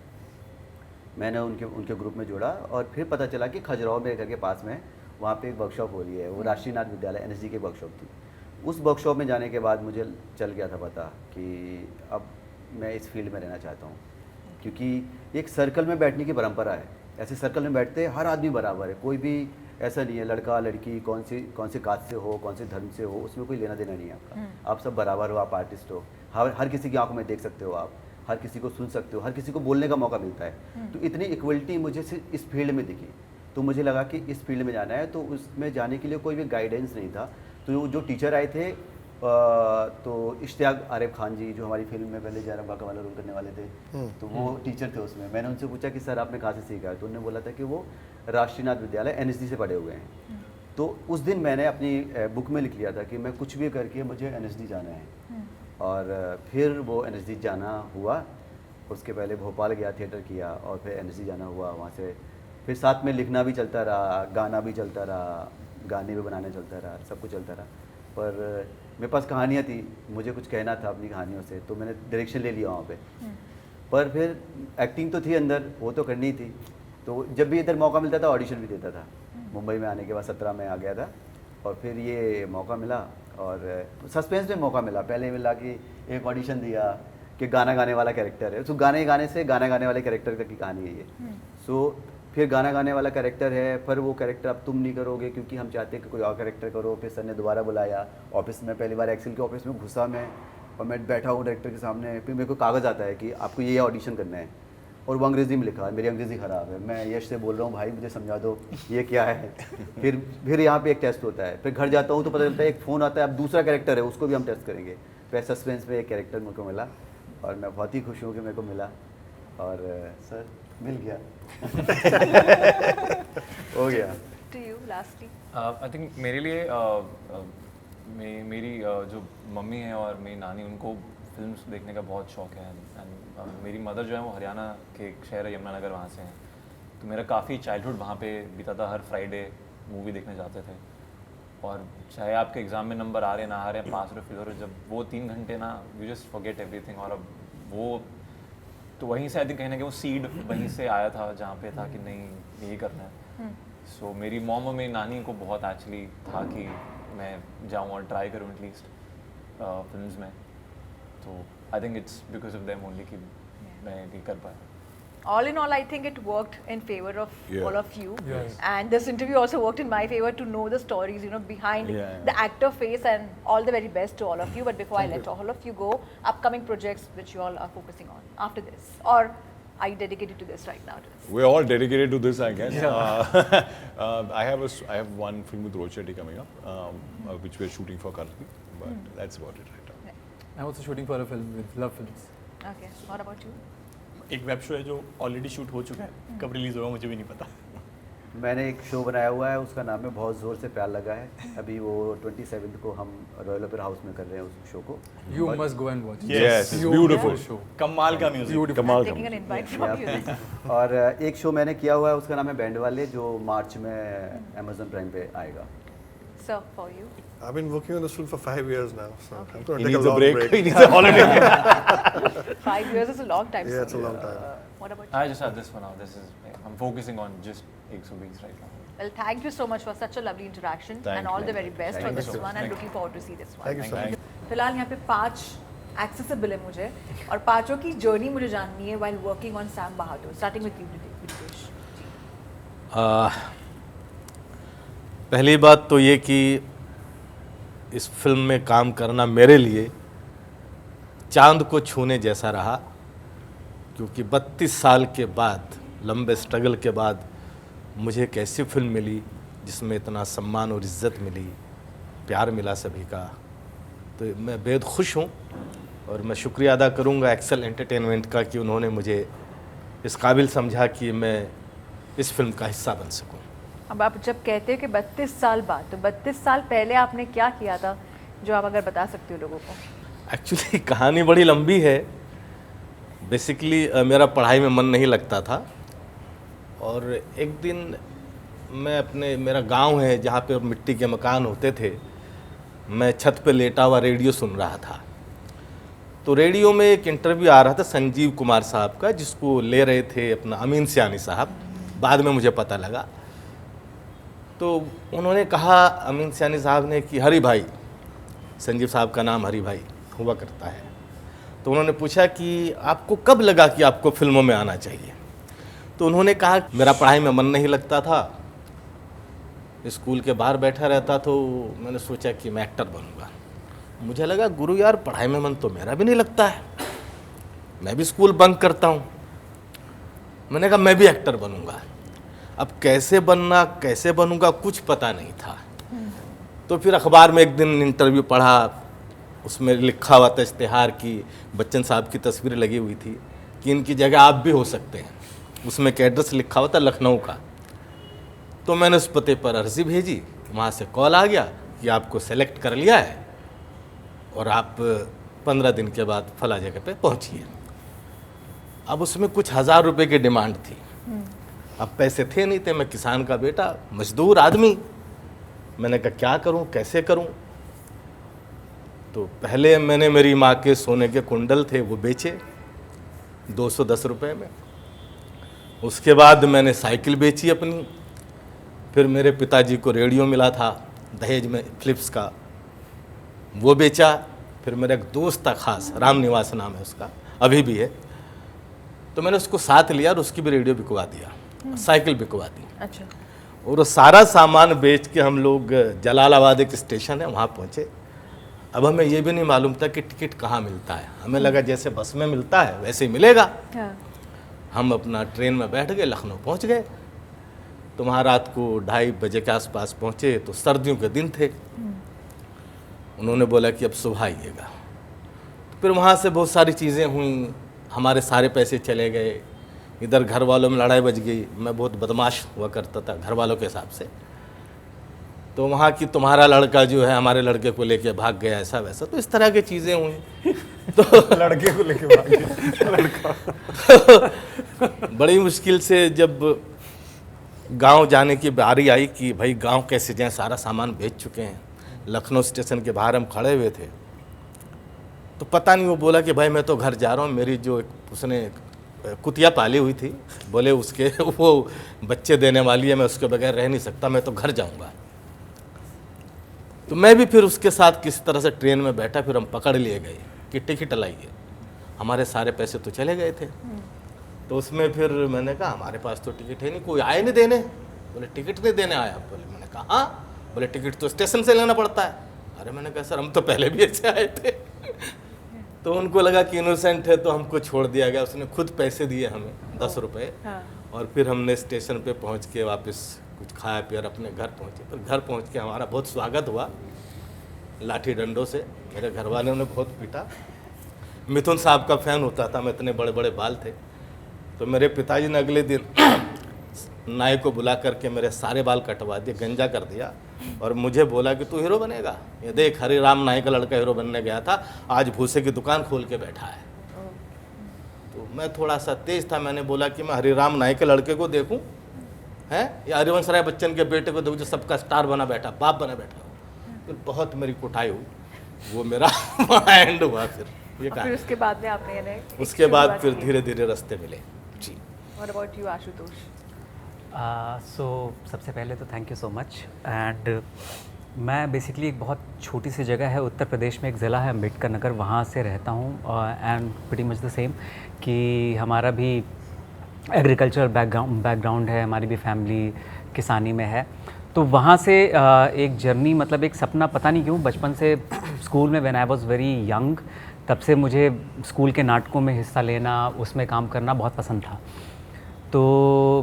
मैंने उनके ग्रुप में जुड़ा और फिर पता चला कि खजुराहो मेरे घर के पास में वहाँ पे एक वर्कशॉप हो रही है, वो राष्ट्रीय नाट्य विद्यालय NSD की वर्कशॉप थी। उस वर्कशॉप में जाने के बाद मुझे चल गया था पता कि अब मैं इस फील्ड में रहना चाहता हूँ, क्योंकि एक सर्कल में बैठने की परंपरा है। ऐसे सर्कल में बैठते हर आदमी बराबर है, कोई भी ऐसा नहीं है लड़का लड़की कौन सी कास्ट से हो, कौन से धर्म से हो, उसमें कोई लेना देना नहीं है आपका। आप सब बराबर हो, आप आर्टिस्ट हो, हर किसी की आंखों में देख सकते हो आप, हर किसी को सुन सकते हो, हर किसी को बोलने का मौका मिलता है। तो इतनी इक्वलिटी मुझे सिर्फ इस फील्ड में दिखी, तो मुझे लगा कि इस फील्ड में जाना है। तो उसमें जाने के लिए कोई भी गाइडेंस नहीं था। तो जो टीचर आए थे तो इश्तियाक आरिफ खान जी, जो हमारी फिल्म में पहले जयराम काका वाला रोल करने वाले थे, तो वो टीचर थे उसमें। मैंने उनसे पूछा कि सर आपने कहाँ से सीखा है, तो उन्होंने बोला था कि वो राष्ट्रीय नाट्य विद्यालय NSD से पढ़े हुए हैं। तो उस दिन मैंने अपनी बुक में लिख लिया था कि मैं कुछ भी करके मुझे NSD जाना है। और फिर वो NSD जाना हुआ। उसके पहले भोपाल गया, थिएटर किया, और फिर NSD जाना हुआ। वहाँ से फिर साथ में लिखना भी चलता रहा, गाना भी चलता रहा, गाने भी बनाना चलता रहा, सब कुछ चलता रहा। पर मेरे पास कहानियाँ थी, मुझे कुछ कहना था अपनी कहानियों से, तो मैंने डायरेक्शन ले लिया वहाँ पे। पर फिर एक्टिंग तो थी अंदर, वो तो करनी थी। तो जब भी इधर मौका मिलता था ऑडिशन भी देता था। मुंबई में आने के बाद 17 में आ गया था, और फिर ये मौका मिला और सस्पेंस में मौका मिला। पहले मिला कि एक ऑडिशन दिया कि गाना गाने वाला कैरेक्टर है, तो गाने से गाना गाने वाले कैरेक्टर की कहानी है ये। सो फिर गाना गाने वाला कैरेक्टर है, पर वो कैरेक्टर अब तुम नहीं करोगे क्योंकि हम चाहते हैं कि कोई और कैरेक्टर करो। फिर सर ने दोबारा बुलाया ऑफिस में, पहली बार एक्सेल के ऑफिस में घुसा मैं, और मैं बैठा हूँ डायरेक्टर के सामने। फिर मेरे को कागज़ आता है कि आपको ये ऑडिशन करना है, और वो अंग्रेज़ी में लिखा है। मेरी अंग्रेज़ी ख़राब है, मैं यश से बोल रहा हूँ भाई मुझे समझा दो ये क्या है। फिर यहाँ पे एक टेस्ट होता है, फिर घर जाता हूँ तो पता चलता है एक फ़ोन आता है, अब दूसरा कैरेक्टर है, उसको भी हम टेस्ट करेंगे। फिर सस्पेंस में एक कैरेक्टर मेरे को मिला और मैं बहुत ही खुश हूँ कि मेरे को मिला, और सर मिल गया। हो गया। To you, lastly. I think मेरे लिए मेरी जो मम्मी है और मेरी नानी, उनको फिल्म्स देखने का बहुत शौक है। एंड मेरी मदर जो है वो हरियाणा के एक शहर है यमुनानगर, वहाँ से हैं। तो मेरा काफ़ी चाइल्डहुड वहाँ पे बीता था। हर फ्राइडे मूवी देखने जाते थे, और चाहे आपके एग्ज़ाम में नंबर आ रहे ना आ रहे, पास हो फेल हो रहे, जब वो 3 घंटे ना यू जस्ट फॉरगेट एवरीथिंग। और अब वो तो वहीं से आई थिंक कहीं ना कहीं वो सीड वहीं से आया था, जहाँ पे था कि नहीं यही करना है। सो मेरी मॉम और मेरी नानी को बहुत एक्चुअली था कि मैं जाऊँ और ट्राई करूँ एटलीस्ट फिल्म्स में। तो I think it's because of them only कि मैं ये कर पाया। All in all, I think it worked in favor of Yeah. all of you. Yes. And this interview also worked in my favor to know the stories, behind the actor face, and all the very best to all of you. But before I let all of you go, upcoming projects which you all are focusing on after this, or are you dedicated to this right now? We're all dedicated to this, I guess. I have one film with Rohit Shetty coming up, which we're shooting for currently, but that's about it right now. I'm also shooting for a film with Love Films. Okay. What about you? एक web show है जो already shoot हो चुका है, कब release होगा मुझे भी नहीं पता। मैंने एक शो बनाया हुआ है, उसका नाम है बहुत ज़ोर से प्यार लगा है। अभी वो 27 को हम रॉयल ओपेरा हाउस में कर रहे हैं उस शो को। You must go and watch it. Yes, it's You beautiful. show. कमाल का म्यूजिक। कमाल Taking an invite from you. और एक शो मैंने किया हुआ है, उसका नाम है बैंड वाले, जो मार्च में Amazon प्राइम पे आएगा। So, for you? I've been working on this film for 5 years now, so I'm going He to take needs a a long break. break. He needs a holiday. 5 years is a long time. Yeah, sir. it's a long time. What about you? I just have this for now. I'm focusing on just Ek So Beats right now. Well, thank you so much for such a lovely interaction, Thank and all you. the very best Thank for you this so one, and looking forward to see this one. Thank you so much. फिलहाल यहाँ पे 5 accessible है मुझे, और 5 की journey मुझे जाननी है while working on Sam Bahadur, starting with you, Ritesh. पहली बात तो ये कि इस फिल्म में काम करना मेरे लिए चांद को छूने जैसा रहा, क्योंकि 32 साल के बाद, लंबे स्ट्रगल के बाद मुझे एक ऐसी फिल्म मिली जिसमें इतना सम्मान और इज़्ज़त मिली, प्यार मिला सभी का। तो मैं बेहद खुश हूँ और मैं शुक्रिया अदा करूँगा एक्सेल एंटरटेनमेंट का कि उन्होंने मुझे इस काबिल समझा कि मैं इस फिल्म का हिस्सा बन सकूँ। अब आप जब कहते हैं कि 32 साल बाद, तो 32 साल पहले आपने क्या किया था जो आप अगर बता सकते हो लोगों को? एक्चुअली कहानी बड़ी लंबी है। बेसिकली मेरा पढ़ाई में मन नहीं लगता था और एक दिन मैं मेरा गांव है जहाँ पे मिट्टी के मकान होते थे, मैं छत पे लेटा हुआ रेडियो सुन रहा था। तो रेडियो में एक इंटरव्यू आ रहा था संजीव कुमार साहब का, जिसको ले रहे थे अपना अमीन सियानी साहब, बाद में मुझे पता लगा। तो उन्होंने कहा, अमीन सियानी साहब ने, कि हरी भाई, संजीव साहब का नाम हरी भाई हुआ करता है, तो उन्होंने पूछा कि आपको कब लगा कि आपको फिल्मों में आना चाहिए? तो उन्होंने कहा मेरा पढ़ाई में मन नहीं लगता था, स्कूल के बाहर बैठा रहता, तो मैंने सोचा कि मैं एक्टर बनूंगा। मुझे लगा गुरु यार पढ़ाई में मन तो मेरा भी नहीं लगता है, मैं भी स्कूल बंक करता हूँ। मैंने कहा मैं भी एक्टर बनूंगा। अब कैसे बनना, कैसे बनूंगा, कुछ पता नहीं था। तो फिर अखबार में एक दिन इंटरव्यू पढ़ा, उसमें लिखा हुआ था इश्तिहार की, बच्चन साहब की तस्वीर लगी हुई थी कि इनकी जगह आप भी हो सकते हैं। उसमें एक एड्रेस लिखा हुआ था लखनऊ का। तो मैंने उस पते पर अर्जी भेजी, वहाँ से कॉल आ गया कि आपको सेलेक्ट कर लिया है और आप 15 दिन के बाद फला जगह पे पहुँचिए। अब उसमें कुछ 1000 रुपये की डिमांड थी। अब पैसे थे नहीं थे, मैं किसान का बेटा, मजदूर आदमी। मैंने कहा क्या करूं, कैसे करूं? तो पहले मैंने मेरी माँ के सोने के कुंडल थे वो बेचे 210 रुपये में। उसके बाद मैंने साइकिल बेची अपनी। फिर मेरे पिताजी को रेडियो मिला था दहेज में फिलिप्स का, वो बेचा। फिर मेरा एक दोस्त था खास, राम निवास नाम है उसका, अभी भी है, तो मैंने उसको साथ लिया और उसकी भी रेडियो बिकवा दिया, साइकिल बिकवा दी। अच्छा। और वो सारा सामान बेच के हम लोग जलालाबाद एक स्टेशन है वहाँ पहुँचे। अब हमें ये भी नहीं मालूम था कि टिकट कहाँ मिलता है। हमें लगा जैसे बस में मिलता है वैसे ही मिलेगा। हाँ। हम अपना ट्रेन में बैठ गए, लखनऊ पहुँच गए। तो वहाँ रात को 2:30 बजे के आसपास पहुँचे, तो सर्दियों के दिन थे। उन्होंने बोला कि अब सुबह आइएगा। तो फिर वहाँ से बहुत सारी चीज़ें हुई, हमारे सारे पैसे चले गए, इधर घर वालों में लड़ाई बज गई। मैं बहुत बदमाश हुआ करता था घर वालों के हिसाब से। तो वहाँ की तुम्हारा लड़का जो है हमारे लड़के को लेके भाग गया, ऐसा वैसा, तो इस तरह की चीज़ें हुई। तो लड़के को लेके भाग गया लड़का बड़ी मुश्किल से जब गांव जाने की बारी आई कि भाई गांव कैसे जाएं, सारा सामान बेच चुके हैं। लखनऊ स्टेशन के बाहर हम खड़े हुए थे, तो पता नहीं वो बोला कि भाई मैं तो घर जा रहा हूँ। मेरी जो उसने कुतिया पाली हुई थी, बोले उसके वो बच्चे देने वाली है, मैं उसके बगैर रह नहीं सकता, मैं तो घर जाऊँगा। तो मैं भी फिर उसके साथ किसी तरह से ट्रेन में बैठा। फिर हम पकड़ लिए गए कि टिकट लाइए। हमारे सारे पैसे तो चले गए थे। तो उसमें फिर मैंने कहा हमारे पास तो टिकट है नहीं, कोई आए नहीं देने। बोले टिकट नहीं देने आया? बोले, मैंने कहा हाँ। बोले टिकट तो स्टेशन से लेना पड़ता है। अरे मैंने कहा सर हम तो पहले भी ऐसे आए थे। तो उनको लगा कि इनोसेंट है, तो हमको छोड़ दिया गया। उसने खुद पैसे दिए हमें 10 रुपये। हाँ। और फिर हमने स्टेशन पे पहुंच के वापस कुछ खाया पिया, अपने घर पहुंचे। फिर घर पहुंच के हमारा बहुत स्वागत हुआ लाठी डंडों से। मेरे घर वालों ने बहुत पीटा। मिथुन साहब का फ़ैन होता था मैं, इतने बड़े बड़े बाल थे। तो मेरे पिताजी ने अगले दिन नाई को बुला करके मेरे सारे बाल कटवा दिए, गंजा कर दिया, और मुझे बोला कि तू हीरो बनेगा। ये देख हरी राम नाई का लड़का हीरो बनने गया था, आज भूसे की दुकान खोल के बैठा है। तो मैं थोड़ा सा तेज था, मैंने बोला कि मैं हरी राम नाई के लड़के को देखूं हैं या हरिवंश राय बच्चन के बेटे को देखूं जो सबका स्टार बना बैठा, बाप बना बैठा हो। फिर बहुत मेरी कुटाई हुई, वो मेरा एंड हुआ। फिर ये फिर उसके बाद में आपने यानी उसके बाद फिर धीरे धीरे रास्ते मिले जी। What about you Ashutosh? So सबसे पहले तो thank you so much. And मैं बेसिकली एक बहुत छोटी सी जगह है उत्तर प्रदेश में, एक ज़िला है अम्बेडकर नगर, वहाँ से रहता हूँ। And pretty much the same कि हमारा भी एग्रीकल्चर बैकग्राउंड है, हमारी भी फैमिली किसानी में है। तो वहाँ से एक जर्नी, मतलब एक सपना, पता नहीं क्यों बचपन से स्कूल में, when I was very young, तब से मुझे स्कूल के नाटकों में हिस्सा लेना, उसमें काम करना बहुत पसंद था। तो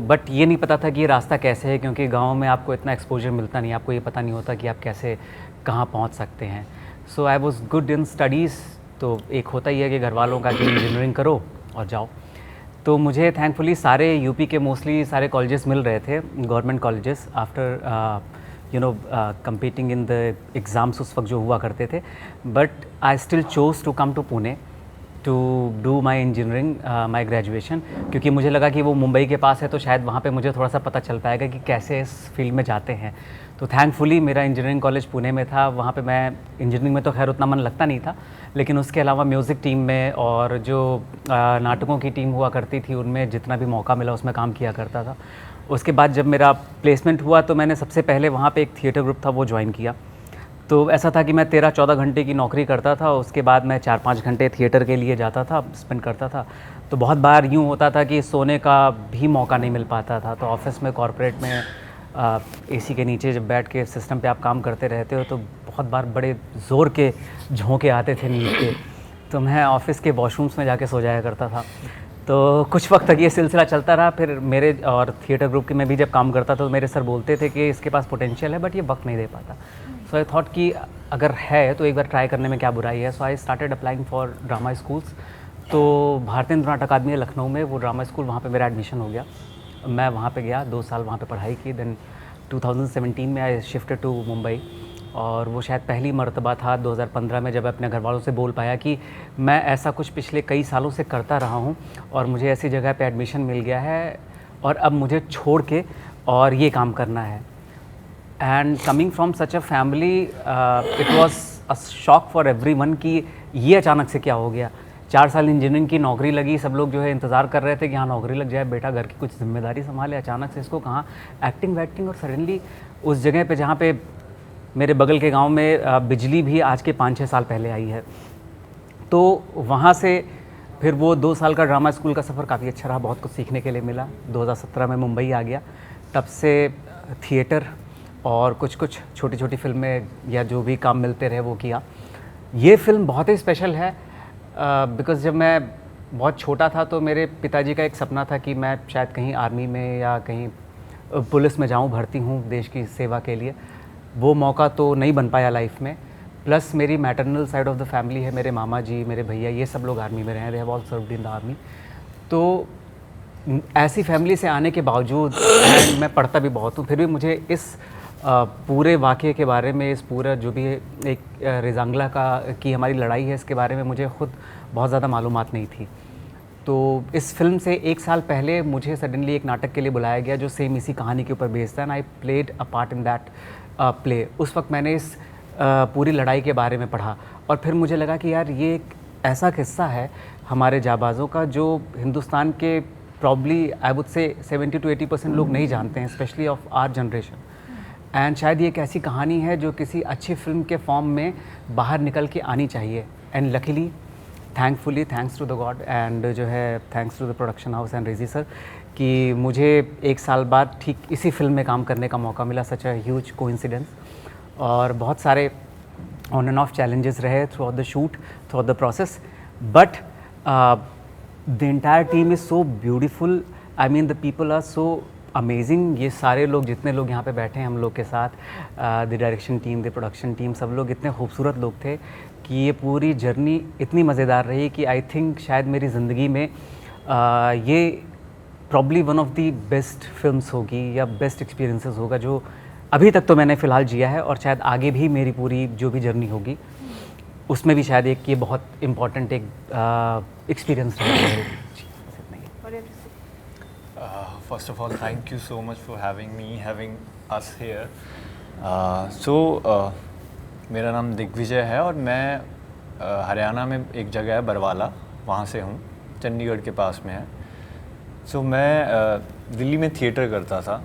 बट ये नहीं पता था कि ये रास्ता कैसे है, क्योंकि गांव में आपको इतना एक्सपोजर मिलता नहीं, आपको ये पता नहीं होता कि आप कैसे कहाँ पहुँच सकते हैं। So I was good in studies, तो एक होता ही है कि घर वालों का कि इंजीनियरिंग करो और जाओ। तो मुझे थैंकफुली सारे यूपी के मोस्टली सारे कॉलेजेस मिल रहे थे, government colleges, after competing in the exams उस वक्त जो हुआ करते थे। But I still chose to come to Pune to do my engineering, my graduation, क्योंकि मुझे लगा कि वो मुंबई के पास है तो शायद वहाँ पे मुझे थोड़ा सा पता चल पाएगा कि कैसे इस फील्ड में जाते हैं। तो थैंकफुली मेरा इंजीनियरिंग कॉलेज पुणे में था। वहाँ पे मैं इंजीनियरिंग में तो खैर उतना मन लगता नहीं था, लेकिन उसके अलावा म्यूज़िक टीम में और जो नाटकों की टीम हुआ करती थी उनमें जितना भी मौका मिला उसमें काम किया करता था। उसके बाद जब मेरा प्लेसमेंट हुआ तो मैंने सबसे पहले वहाँ पे एक थिएटर ग्रुप था वो ज्वाइन किया। तो ऐसा था कि मैं 13-14 घंटे की नौकरी करता था, उसके बाद मैं 4-5 घंटे थिएटर के लिए जाता था, स्पेंड करता था। तो बहुत बार यूँ होता था कि सोने का भी मौका नहीं मिल पाता था। तो ऑफिस में, कॉर्पोरेट में एसी के नीचे जब बैठ के सिस्टम पे आप काम करते रहते हो तो बहुत बार बड़े ज़ोर के झोंके आते थे नींद के, तो मैं ऑफिस के वॉशरूम्स में जाके सो जाया करता था। तो कुछ वक्त तक ये सिलसिला चलता रहा। फिर मेरे और थिएटर ग्रुप के में भी जब काम करता था तो मेरे सर बोलते थे कि इसके पास पोटेंशियल है बट ये वक्त नहीं दे पाता। सो आई थॉट कि अगर है तो एक बार ट्राई करने में क्या बुराई है। So I started applying for drama schools. तो भारतीय नाट्य अकादमी है लखनऊ में, वो ड्रामा स्कूल, वहाँ पे मेरा एडमिशन हो गया। मैं वहाँ पे गया, 2 साल वहाँ पे पढ़ाई की। देन 2017 में आई शिफ्टेड टू मुंबई, और वो शायद पहली मर्तबा था 2015 में जब मैं अपने घर वालों से बोल पाया कि मैं ऐसा कुछ पिछले कई सालों से करता रहा हूँ और मुझे ऐसी जगह पे एडमिशन मिल गया है और अब मुझे छोड़ के और ये काम करना है। And coming from such a family, it was a shock for everyone कि ये अचानक से क्या हो गया। 4 साल इंजीनियरिंग की नौकरी लगी, सब लोग जो है इंतज़ार कर रहे थे कि हाँ नौकरी लग जाए, बेटा घर की कुछ जिम्मेदारी संभाले, अचानक से इसको कहाँ एक्टिंग वैक्टिंग। और सडनली उस जगह पे जहाँ पे मेरे बगल के गांव में बिजली भी आज के 5-6 साल पहले आई है। तो वहाँ से फिर वो 2 साल का ड्रामा स्कूल का सफ़र काफ़ी अच्छा रहा, बहुत कुछ सीखने के लिए मिला। 2017 में मुंबई आ गया, तब से थिएटर और कुछ छोटी छोटी फिल्में या जो भी काम मिलते रहे वो किया। ये फिल्म बहुत ही स्पेशल है बिकॉज़ जब मैं बहुत छोटा था तो मेरे पिताजी का एक सपना था कि मैं शायद कहीं आर्मी में या कहीं पुलिस में जाऊँ, भर्ती हूँ देश की सेवा के लिए। वो मौका तो नहीं बन पाया लाइफ में। प्लस मेरी maternal side of the family है, मेरे मामा जी, मेरे भैया, ये सब लोग आर्मी में रहे, they have all served in the army. तो ऐसी फैमिली से आने के बावजूद मैं पढ़ता भी बहुत हूँ, फिर भी मुझे इस पूरे वाक़े के बारे में, इस पूरा जो भी एक रेजांगला की हमारी लड़ाई है, इसके बारे में मुझे खुद बहुत ज़्यादा मालूमात नहीं थी। तो इस फिल्म से 1 साल पहले मुझे सडनली एक नाटक के लिए बुलाया गया जो सेम इसी कहानी के ऊपर बेस्ड था, and I played a part in that play. उस वक्त मैंने इस पूरी लड़ाई के बारे में पढ़ा और फिर मुझे लगा कि यार ये एक ऐसा किस्सा है हमारे जाबाज़ों का जो हिंदुस्तान के probably I would say 70 to 80% लोग नहीं जानते हैं, specially of our generation. And शायद ये एक ऐसी कहानी है जो किसी अच्छी फिल्म के फॉर्म में बाहर निकल के आनी चाहिए। And luckily, thankfully, thanks to the god and जो है thanks to the production house and Reji sir कि मुझे 1 साल बाद ठीक इसी फिल्म में काम करने का मौका मिला। Such a huge coincidence. और बहुत सारे ऑन एंड ऑफ चैलेंजेस रहे throughout the shoot, throughout the process, but the entire team is so beautiful. I mean the people are so amazing. ये सारे लोग, जितने लोग यहाँ पे बैठे हैं हम लोग के साथ, the direction team, the production team, सब लोग इतने खूबसूरत लोग थे कि ये पूरी जर्नी इतनी मज़ेदार रही कि आई थिंक शायद मेरी ज़िंदगी में ये probably one of the best films होगी या बेस्ट एक्सपीरियंसेस होगा जो अभी तक तो मैंने फ़िलहाल जिया है, और शायद आगे भी मेरी पूरी जो भी जर्नी होगी उसमें भी शायद एक ये बहुत इम्पॉर्टेंट एक एक्सपीरियंस रहेगा। First of all, thank you so much for having me, having us here. मेरा नाम दिग्विजय है और मैं हरियाणा में एक जगह है बरवाला, वहाँ से हूँ, चंडीगढ़ के पास में है। मैं दिल्ली में थिएटर करता था,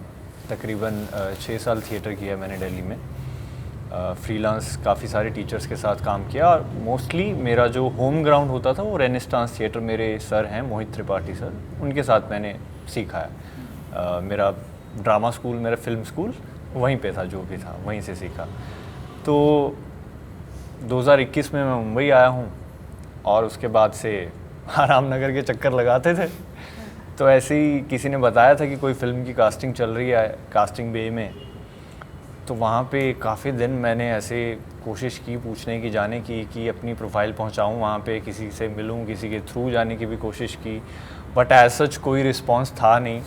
तकरीबन 6 साल थिएटर किया मैंने दिल्ली में। फ्रीलांस काफ़ी सारे टीचर्स के साथ काम किया और मोस्टली मेरा जो होम ग्राउंड होता था वो रेनेसांस थिएटर, मेरे सर हैं मोहित त्रिपाठी सर, उनके साथ मैंने सीखा है। मेरा ड्रामा स्कूल, मेरा फिल्म स्कूल वहीं पे था, जो भी था वहीं से सीखा। तो 2021 में मैं मुंबई आया हूँ और उसके बाद से आराम नगर के चक्कर लगाते थे। तो ऐसे ही किसी ने बताया था कि कोई फ़िल्म की कास्टिंग चल रही है कास्टिंग बे में, तो वहाँ पे काफ़ी दिन मैंने ऐसे कोशिश की पूछने की, जाने की, कि अपनी प्रोफाइल पहुँचाऊँ वहाँ पे, किसी से मिलूँ, किसी के थ्रू जाने की भी कोशिश की, बट एज सच कोई रिस्पांस था नहीं।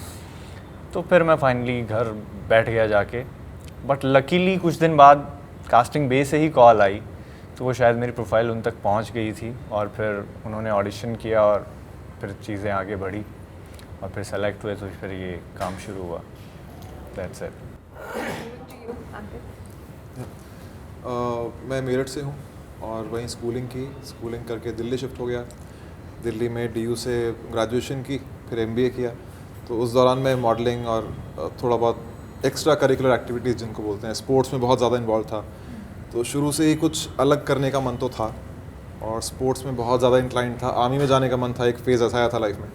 तो फिर मैं फाइनली घर बैठ गया जाके, बट लकीली कुछ दिन बाद कास्टिंग बे से ही कॉल आई, तो वो शायद मेरी प्रोफाइल उन तक पहुँच गई थी और फिर उन्होंने ऑडिशन किया और फिर चीज़ें आगे बढ़ी और फिर सेलेक्ट हुए, तो फिर ये काम शुरू हुआ। That's it. मैं मेरठ से हूँ और वहीं स्कूलिंग करके दिल्ली शिफ्ट हो गया। दिल्ली में DU से ग्रेजुएशन की, फिर MBA किया। तो उस दौरान मैं मॉडलिंग और थोड़ा बहुत एक्स्ट्रा करिकुलर एक्टिविटीज़ जिनको बोलते हैं, स्पोर्ट्स में बहुत ज़्यादा इन्वॉल्व था। तो शुरू से ही कुछ अलग करने का मन तो था और स्पोर्ट्स में बहुत ज़्यादा इंक्लाइंड था। आर्मी में जाने का मन था, एक फेज़ ऐसा आया था लाइफ में,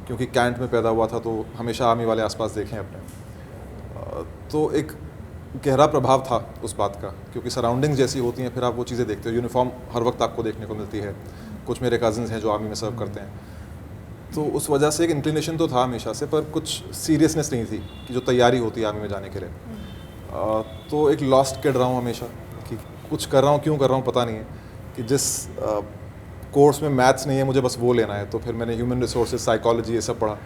क्योंकि कैंट में पैदा हुआ था तो हमेशा आर्मी वाले आसपास देखें अपने। तो एक गहरा प्रभाव था उस बात का, क्योंकि सराउंडिंग्स जैसी होती हैं फिर आप वो चीज़ें देखते हो। यूनिफॉर्म हर वक्त आपको देखने को मिलती है। कुछ मेरे कज़न्स हैं जो आर्मी में सर्व करते हैं, तो उस वजह से एक इंक्लिनेशन तो था हमेशा से, पर कुछ सीरियसनेस नहीं थी कि जो तैयारी होती है आर्मी में जाने के लिए। तो एक लॉस्ट किड रहा हूँ हमेशा, कि कुछ कर रहा हूँ, क्यों कर रहा हूँ पता नहीं है, कि जिस कोर्स में मैथ्स नहीं है मुझे बस वो लेना है। तो फिर मैंने ह्यूमन रिसोर्सेज, साइकोलॉजी ये सब पढ़ा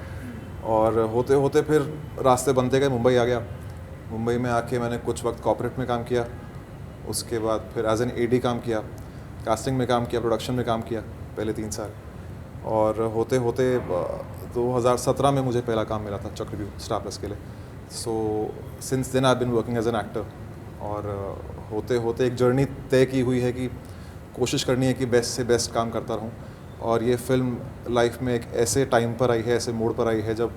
और होते होते फिर रास्ते बनते गए। मुंबई आ गया। मुंबई में आके मैंने कुछ वक्त कॉर्पोरेट में काम किया, उसके बाद फिर एज एन AD काम किया, कास्टिंग में काम किया, प्रोडक्शन में काम किया पहले 3 साल। और होते होते 2017 में मुझे पहला काम मिला था चक्रव्यूह स्टार प्लस के लिए। So since then I been working as an actor. और होते होते एक जर्नी तय की हुई है कि कोशिश करनी है कि बेस्ट से बेस्ट काम करता रहूं। और ये फिल्म लाइफ में एक ऐसे टाइम पर आई है, ऐसे मोड़ पर आई है जब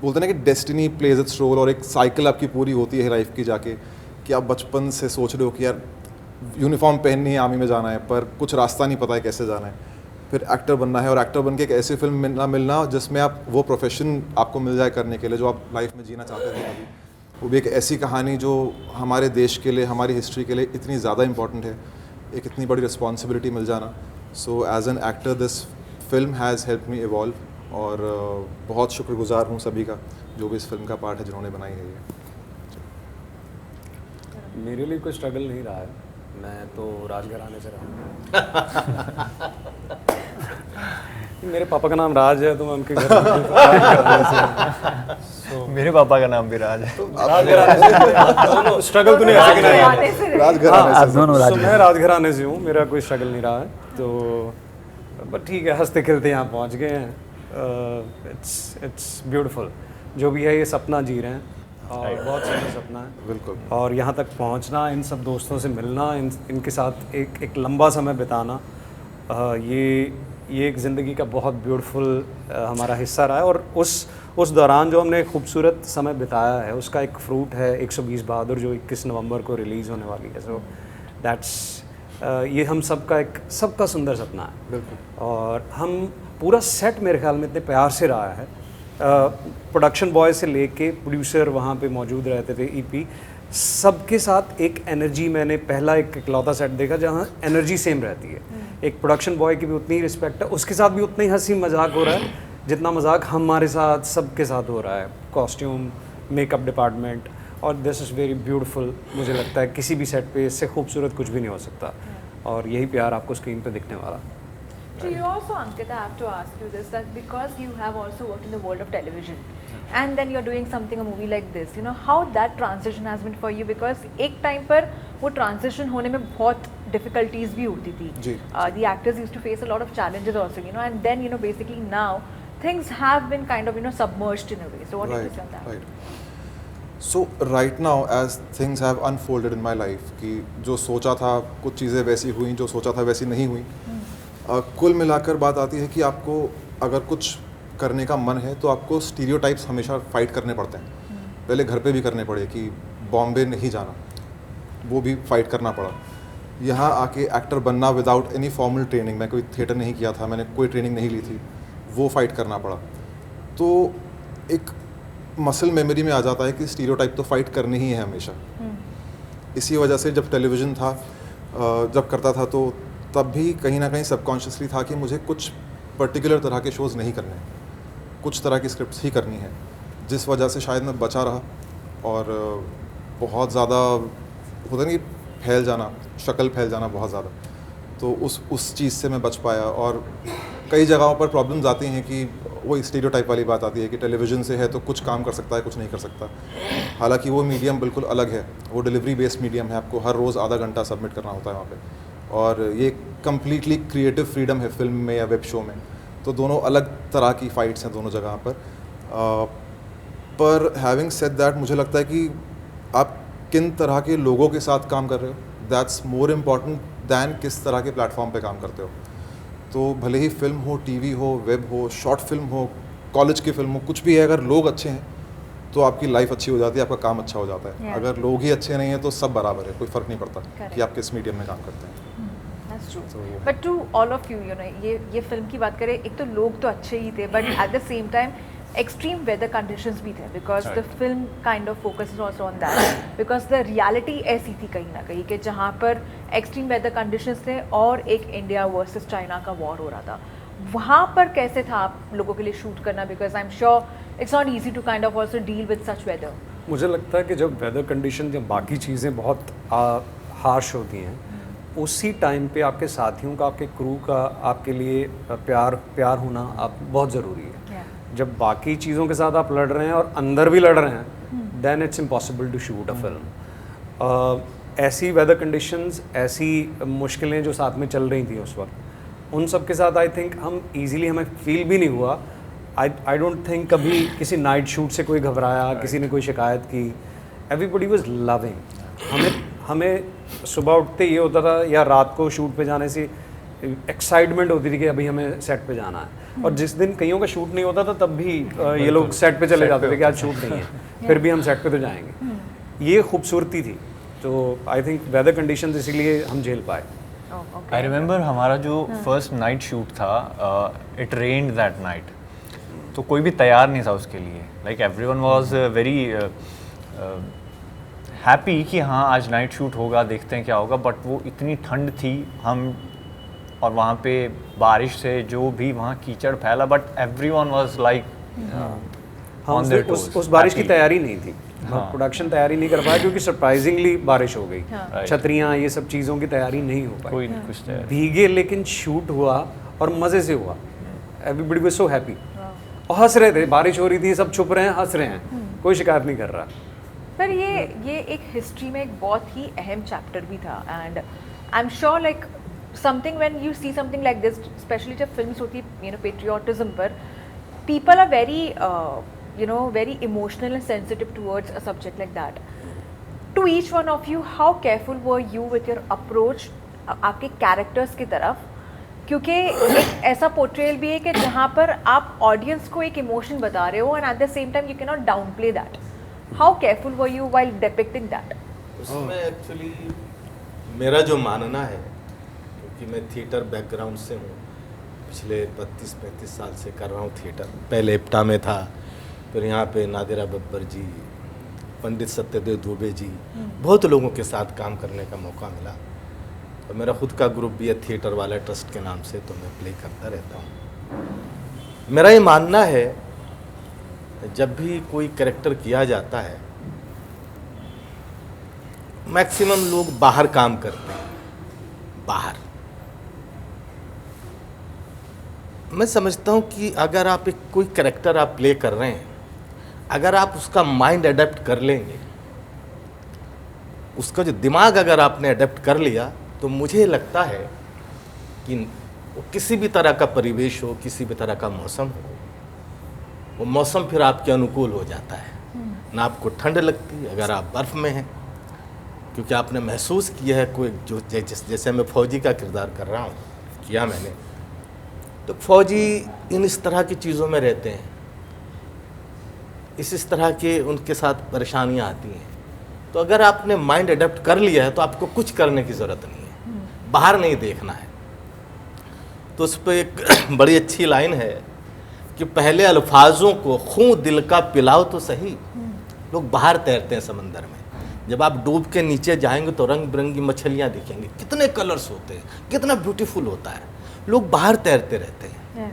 बोलते हैं ना कि डेस्टिनी प्लेज इट्स रोल, और एक साइकिल आपकी पूरी होती है लाइफ की जाके, कि आप बचपन से सोच रहे हो कि यार यूनिफॉर्म पहननी है, आर्मी में जाना है, पर कुछ रास्ता नहीं पता है कैसे जाना है। फिर एक्टर बनना है और एक्टर बन के एक ऐसी फिल्म मिलना जिसमें आप वो प्रोफेशन आपको मिल जाए करने के लिए जो आप लाइफ में जीना चाहते थे कभी। वो भी एक ऐसी कहानी जो हमारे देश के लिए, हमारी हिस्ट्री के लिए इतनी ज़्यादा इम्पॉर्टेंट है, एक इतनी बड़ी रिस्पॉन्सिबिलिटी मिल जाना। So as an actor this film has help me evolve, और बहुत शुक्रगुजार हूँ सभी का जो भी इस फिल्म का पार्ट है जिन्होंने बनाई है ये। मेरे लिए कोई स्ट्रगल नहीं रहा है, मैं तो राजघराने से रहा हूँ। मेरे पापा का नाम राज है तो मैं उनके घर मेरे पापा का नाम भी राज है। दोनों स्ट्रगल तो नहीं है, मैं राजघराने से हूँ, मेरा कोई स्ट्रगल नहीं रहा है। तो बट ठीक है, हंसते खेलते यहाँ पहुँच गए हैं। इट्स ब्यूटीफुल, जो भी है ये सपना जी रहे हैं और बहुत सुंदर सपना है। बिल्कुल। और यहाँ तक पहुँचना, इन सब दोस्तों से मिलना, इनके साथ एक लंबा समय बिताना, ये एक ज़िंदगी का बहुत ब्यूटीफुल हमारा हिस्सा रहा है। और उस दौरान जो हमने खूबसूरत समय बिताया है उसका एक फ्रूट है 120 बहादुर, जो 21 नवंबर को रिलीज़ होने वाली है। सो दैट्स ये हम सबका सुंदर सपना है। बिल्कुल। और हम पूरा सेट मेरे ख्याल में इतने प्यार से रहा है, प्रोडक्शन बॉय से लेके प्रोड्यूसर वहाँ पे मौजूद रहते थे, EP सबके साथ एक एनर्जी, मैंने पहला एक इकलौता सेट देखा जहाँ एनर्जी सेम रहती है। एक प्रोडक्शन बॉय की भी उतनी ही रिस्पेक्ट है, उसके साथ भी उतना ही हंसी मजाक हो रहा है जितना मजाक हमारे साथ सबके साथ हो रहा है। कॉस्ट्यूम, मेकअप डिपार्टमेंट, और दिस इज़ वेरी ब्यूटीफुल। मुझे लगता है किसी भी सेट पे इससे खूबसूरत कुछ भी नहीं हो सकता, और यही प्यार आपको स्क्रीन पे दिखने वाला। So you also, Ankita, I have to ask you this, that because you have also worked in the world of television, and then you're doing something, a movie like this, you know, how that transition has been for you? Because एक time पर वो transition होने में बहुत difficulties भी होती थी. जी. The actors used to face a lot of challenges also, you know, and then, you know, basically now things have been kind of, you know, submerged in a way. So what do you say on that? Right. So right now as things have unfolded in my life, कि जो सोचा था कुछ चीज़ें वैसी हुई, जो सोचा था वैसी नहीं हुई। कुल मिलाकर बात आती है कि आपको अगर कुछ करने का मन है तो आपको स्टीरियोटाइप्स हमेशा फाइट करने पड़ते हैं। पहले घर पे भी करने पड़े कि बॉम्बे नहीं जाना, वो भी फाइट करना पड़ा। यहाँ आके एक्टर बनना विदाउट एनी फॉर्मल ट्रेनिंग, मैं कोई थिएटर नहीं किया था, मैंने कोई ट्रेनिंग नहीं ली थी, वो फाइट करना पड़ा। तो एक मसल मेमोरी में आ जाता है कि स्टीरियोटाइप तो फाइट करनी ही है हमेशा। इसी वजह से जब टेलीविज़न था, जब करता था, तो तब भी कहीं ना कहीं सबकॉन्शियसली था कि मुझे कुछ पर्टिकुलर तरह के शोज़ नहीं करने, कुछ तरह की स्क्रिप्ट्स ही करनी है, जिस वजह से शायद मैं बचा रहा। और बहुत ज़्यादा होता नहीं फैल जाना, शक्ल फैल जाना बहुत ज़्यादा, तो उस चीज़ से मैं बच पाया। और कई जगहों पर प्रॉब्लम्स आती हैं कि वही स्टीरियोटाइप वाली बात आती है कि टेलीविज़न से है तो कुछ काम कर सकता है, कुछ नहीं कर सकता। हालांकि वो मीडियम बिल्कुल अलग है, वो डिलीवरी बेस्ड मीडियम है, आपको हर रोज़ आधा घंटा सबमिट करना होता है वहाँ पे। और ये कम्प्लीटली क्रिएटिव फ्रीडम है फिल्म में या वेब शो में, तो दोनों अलग तरह की फ़ाइट्स हैं दोनों जगह पर हैविंग सेड दैट, मुझे लगता है कि आप किन तरह के लोगों के साथ काम कर रहे हो, दैट्स मोर इम्पॉर्टेंट दैन किस तरह के प्लेटफॉर्म पे काम करते हो। तो भले ही फिल्म हो, टीवी हो, वेब हो, शॉर्ट फिल्म हो, कॉलेज की फिल्म हो, कुछ भी है, अगर लोग अच्छे हैं तो आपकी लाइफ अच्छी हो जाती है, आपका काम अच्छा हो जाता है। अगर लोग ही अच्छे नहीं हैं तो सब बराबर है, कोई फ़र्क नहीं पड़ता कि आप किस मीडियम में काम करते हैं। But to all of you, you know, ये फिल्म की बात करें, एक तो लोग तो अच्छे ही थे, but at the same time extreme weather conditions भी थे, because the film kind of focuses also on that, because the reality ऐसी थी कहीं ना कहीं कि जहाँ पर extreme weather conditions थे और एक इंडिया वर्सेस चाइना का वॉर हो रहा था। वहाँ पर कैसे था आप लोगों के लिए शूट करना, because I'm sure it's not easy to kind of also deal with such weather। मुझे लगता है कि जब वेदर कंडीशन या बाकी चीज़ें बहुत हार्श होती हैं, उसी टाइम पे आपके साथियों का, आपके क्रू का आपके लिए प्यार होना आप बहुत ज़रूरी है। जब बाकी चीज़ों के साथ आप लड़ रहे हैं और अंदर भी लड़ रहे हैं, then it's impossible to shoot a film. ऐसी वेदर कंडीशंस, ऐसी मुश्किलें जो साथ में चल रही थी उस वक्त, उन सब के साथ आई थिंक हम इजीली, हमें फील भी नहीं हुआ। आई डोंट थिंक कभी किसी नाइट शूट से कोई घबराया, किसी ने कोई शिकायत की। Everybody was loving. हमें सुबह उठते ये होता था, या रात को शूट पे जाने से एक्साइटमेंट होती थी कि अभी हमें सेट पे जाना है। और जिस दिन कईयों का शूट नहीं होता था तब भी ये लोग सेट पे चले जाते थे कि आज शूट नहीं है, फिर भी हम सेट पे तो जाएंगे। ये खूबसूरती थी। तो आई थिंक वेदर कंडीशंस इसीलिए हम झेल पाए। आई रिमेंबर हमारा जो फर्स्ट नाइट शूट था, इट रेन्ड दैट नाइट, तो कोई भी तैयार नहीं था उसके लिए। Like everyone was very happy कि हाँ आज नाइट शूट होगा, देखते हैं क्या होगा। बट वो इतनी ठंड थी, हम और वहाँ पे बारिश से जो भी वहाँ कीचड़ फैला, but everyone was like on their toes. उस बारिश की तैयारी नहीं थी, प्रोडक्शन तैयारी नहीं कर पाया क्योंकि सरप्राइजिंगली बारिश हो गई। छतरियाँ, ये सब चीज़ों की तैयारी नहीं हो पाई, कोई कुछ तैयारी। भीगे लेकिन शूट हुआ और मज़े से हुआ। एवरीबडी वाज सो हैप्पी और हंस रहे थे। बारिश हो रही थी, सब छुप रहे हैं, हंस रहे हैं, कोई शिकायत नहीं कर रहा। पर ये एक हिस्ट्री में एक बहुत ही अहम चैप्टर भी था। And I am sure like something, when you see something like this, especially जब films होती है, you know, patriotism पर, people are very you know, very emotional and sensitive towards a subject like that. To each one of you, how careful were you with your approach आपके characters की तरफ, क्योंकि एक ऐसा portrayal भी है कि जहाँ पर आप audience को एक emotion बता रहे हो, and at the same time you cannot downplay that. How careful were you while depicting that? उसमें एक्चुअली मेरा जो मानना है कि मैं थिएटर बैकग्राउंड से हूँ, पिछले 32-35 साल से कर रहा हूँ थिएटर। पहले इप्टा में था, फिर यहाँ पे नादिरा बब्बर जी, पंडित सत्यदेव दुबे जी, बहुत लोगों के साथ काम करने का मौका मिला। और मेरा खुद का ग्रुप भी है थिएटर वाला ट्रस्ट के नाम से, तो मैं प्ले करता रहता हूँ। मेरा ये मानना है जब भी कोई कैरेक्टर किया जाता है, मैक्सिमम लोग बाहर काम करते हैं, बाहर। मैं समझता हूँ कि अगर आप एक कोई कैरेक्टर आप प्ले कर रहे हैं, अगर आप उसका माइंड अडेप्ट कर लेंगे, उसका जो दिमाग अगर आपने अडेप्ट कर लिया, तो मुझे लगता है कि वो किसी भी तरह का परिवेश हो, किसी भी तरह का मौसम हो, वो मौसम फिर आपके अनुकूल हो जाता है। ना आपको ठंड लगती अगर आप बर्फ़ में हैं, क्योंकि आपने महसूस किया है कोई जो जैसे मैं फौजी का किरदार कर रहा हूँ, किया मैंने, तो फौजी इस तरह की चीज़ों में रहते हैं, इस तरह के उनके साथ परेशानियाँ आती हैं। तो अगर आपने माइंड अडेप्ट कर लिया है तो आपको कुछ करने की ज़रूरत नहीं है, बाहर नहीं देखना है। तो उस पर एक बड़ी अच्छी लाइन है कि पहले अल्फाजों को खूं दिल का पिलाओ तो सही। लोग बाहर तैरते हैं समंदर में, जब आप डूब के नीचे जाएंगे तो रंग बिरंगी मछलियाँ दिखेंगी, कितने कलर्स होते हैं, कितना ब्यूटीफुल होता है। लोग बाहर तैरते रहते हैं।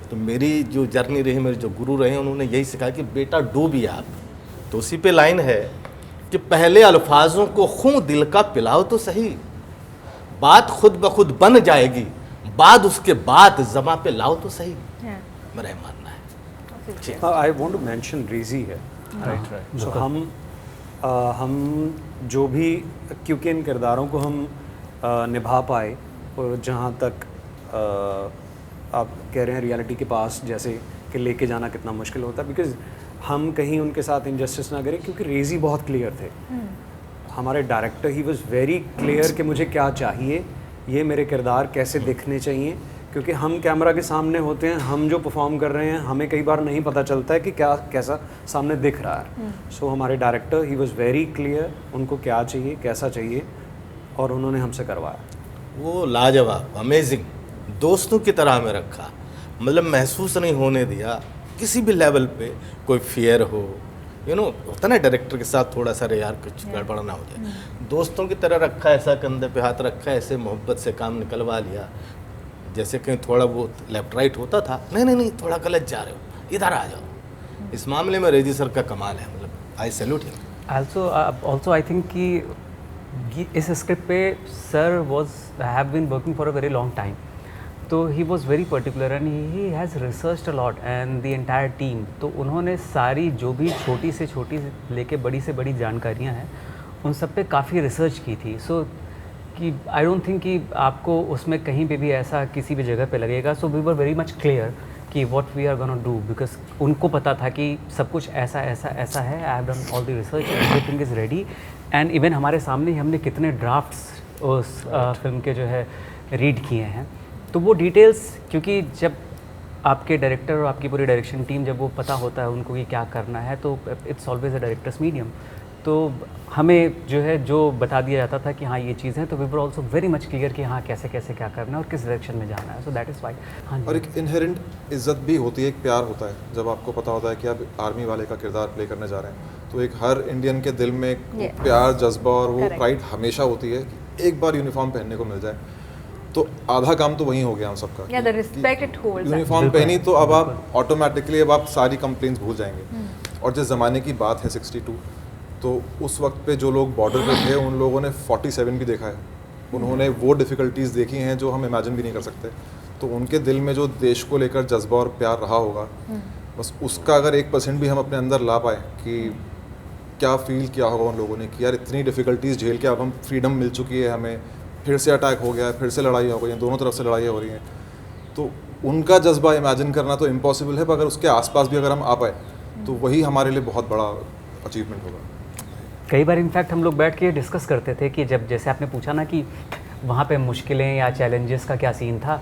तो मेरी जो जर्नी रही, मेरे जो गुरु रहे, उन्होंने यही सिखाया कि बेटा डूबिए आप। तो उसी पे लाइन है कि पहले अल्फाजों को खूं दिल का पिलाओ तो सही, बात खुद ब खुद बन जाएगी, बाद उसके बाद जमा पे लाओ तो सही। मेरा मानना है। आई वांट टू मेंशन रेजी है, राइट। सो हम जो भी, क्योंकि इन किरदारों को हम निभा पाए, और जहाँ तक आप कह रहे हैं रियलिटी के पास जैसे कि लेके जाना कितना मुश्किल होता है, बिकॉज हम कहीं उनके साथ इनजस्टिस ना करें, क्योंकि रेजी बहुत क्लियर थे। हमारे director he was very clear कि मुझे क्या चाहिए, ये मेरे किरदार कैसे दिखने चाहिए, क्योंकि हम कैमरा के सामने होते हैं, हम जो परफॉर्म कर रहे हैं हमें कई बार नहीं पता चलता है कि क्या कैसा सामने दिख रहा है। सो हमारे director he was very clear, उनको क्या चाहिए, कैसा चाहिए, और उन्होंने हमसे करवाया। वो लाजवाब, अमेजिंग, दोस्तों की तरह हमें रखा, मतलब महसूस नहीं होने दिया किसी भी लेवल पे कोई फियर हो, होता ना डायरेक्टर के साथ थोड़ा सा यार कुछ गड़बड़ ना हो जाए, दोस्तों की तरह रखा, ऐसा कंधे पे हाथ रखा, ऐसे मोहब्बत से काम निकलवा लिया। जैसे कहीं थोड़ा बहुत लेफ्ट राइट होता था, नहीं थोड़ा गलत जा रहे हो, इधर आ जाओ। इस मामले में रेजी सर का कमाल है, मतलब I salute him. Also I think कि इस स्क्रिप्ट पे sir have been working for a very long time, तो he was very particular and he has researched a lot and the entire team. तो उन्होंने सारी जो भी छोटी से छोटी लेके बड़ी से बड़ी जानकारियाँ हैं, उन सब पे काफ़ी रिसर्च की थी। सो कि आई डोंट थिंक कि आपको उसमें कहीं पे भी ऐसा किसी भी जगह पे लगेगा। So we were very much clear कि what we are gonna do, because उनको पता था कि सब कुछ ऐसा ऐसा ऐसा है। I have done all the research, everything is ready, and even हमारे सामने हमने कितने ड्राफ्ट्स उस फिल्म के जो है रीड किए हैं। तो वो डिटेल्स, क्योंकि जब आपके डायरेक्टर और आपकी पूरी डायरेक्शन टीम जब वो पता होता है उनको कि क्या करना है, तो it's always a directors medium. तो हमें जो है जो बता दिया जाता था कि हाँ ये चीज़ है, तो we were also very much clear कि हाँ कैसे कैसे क्या करना है और किस डायरेक्शन में जाना है। So that is why. हाँ, और एक इनहेरेंट इज्जत भी होती है, एक प्यार होता है जब आपको पता होता है कि आप आर्मी वाले का किरदार प्ले करने जा रहे हैं। तो एक हर इंडियन के दिल में एक प्यार, जज्बा और वो प्राइड हमेशा होती है कि एक बार यूनिफॉर्म पहनने को मिल जाए, तो आधा काम तो वहीं हो गया हम सबका। The respect it holds. Uniform पहनी तो अब आप ऑटोमेटिकली अब आप सारी कंप्लेंट्स भूल जाएंगे। और जिस ज़माने की बात है 62, तो उस वक्त पे जो लोग बॉर्डर पे थे उन लोगों ने 47 भी देखा है। उन्होंने वो डिफ़िकल्टीज़ देखी हैं जो हम इमेजिन भी नहीं कर सकते। तो उनके दिल में जो देश को लेकर जज्बा और प्यार रहा होगा, बस उसका अगर 1% भी हम अपने अंदर ला पाए कि क्या फ़ील किया होगा उन लोगों ने कि यार इतनी डिफ़िकल्टीज़ झेल के अब हम फ्रीडम मिल चुकी है, हमें फिर से अटैक हो गया है, फिर से लड़ाई हो गई है, दोनों तरफ से लड़ाइयाँ हो रही हैं, तो उनका जज्बा इमेजिन करना तो इम्पॉसिबल है, पर अगर उसके आसपास भी अगर हम आ पाए तो वही हमारे लिए बहुत बड़ा अचीवमेंट होगा। कई बार इनफैक्ट हम लोग बैठ के डिस्कस करते थे कि जब जैसे आपने पूछा ना कि वहाँ पे मुश्किलें या चैलेंजेस का क्या सीन था,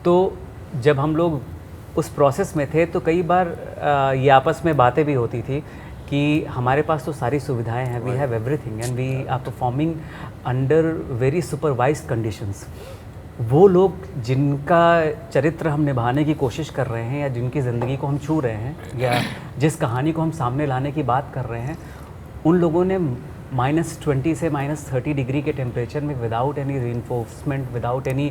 तो जब हम लोग उस प्रोसेस में थे तो कई बार ये आपस में बातें भी होती थी कि हमारे पास तो सारी सुविधाएं हैं, we have everything and we are performing under very supervised conditions. वो लोग जिनका चरित्र हम निभाने की कोशिश कर रहे हैं या जिनकी ज़िंदगी को हम छू रहे हैं या जिस कहानी को हम सामने लाने की बात कर रहे हैं, उन लोगों ने -20 से -30 डिग्री के टेम्परेचर में without any reinforcement, without any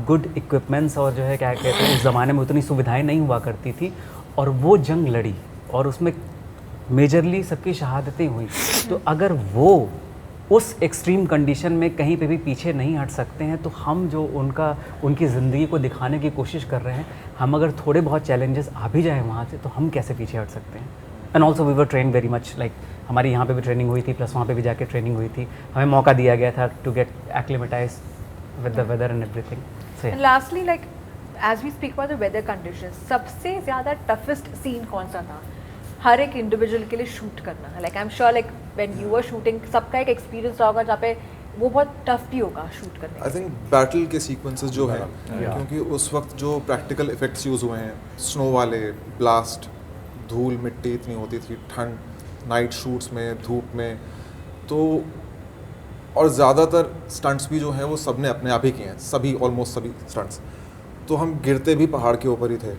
good equipments, और जो है क्या कहते हैं उस ज़माने में उतनी सुविधाएं नहीं हुआ करती थी, और वो जंग लड़ी और उसमें मेजरली सबकी शहादतें हुई। तो अगर वो उस एक्सट्रीम कंडीशन में कहीं पे भी पीछे नहीं हट सकते हैं, तो हम जो उनकी ज़िंदगी को दिखाने की कोशिश कर रहे हैं, हम अगर थोड़े बहुत चैलेंजेस आ भी जाएँ वहाँ से, तो हम कैसे पीछे हट सकते हैं। And also we were train very much, like हमारी यहाँ पे भी ट्रेनिंग हुई थी, प्लस वहाँ पे भी जाके ट्रेनिंग हुई थी, हमें मौका दिया गया था to get acclimatise with the weather and everything. And lastly, like as we speak about the weather conditions, सबसे ज़्यादा toughest सीन कौन सा था हर एक इंडिविजुअल के लिए शूट करना? Like I am sure like when you were shooting सबका एक एक्सपीरियंस होगा जहाँ पे वो बहुत टफ भी होगा शूट करने। आई थिंक बैटल के सीक्वेंसेस जो हैं, क्योंकि उस वक्त जो प्रैक्टिकल इफेक्ट्स यूज़ हुए हैं, स्नो वाले, ब्लास्ट, धूल मिट्टी इतनी होती थी, ठंड, नाइट शूट्स में, धूप में, तो और ज़्यादातर स्टंट्स भी जो हैं वो सब ने अपने आप ही किए हैं, सभी ऑलमोस्ट सभी स्टंट्स। तो हम गिरते भी पहाड़ के ऊपर ही थे,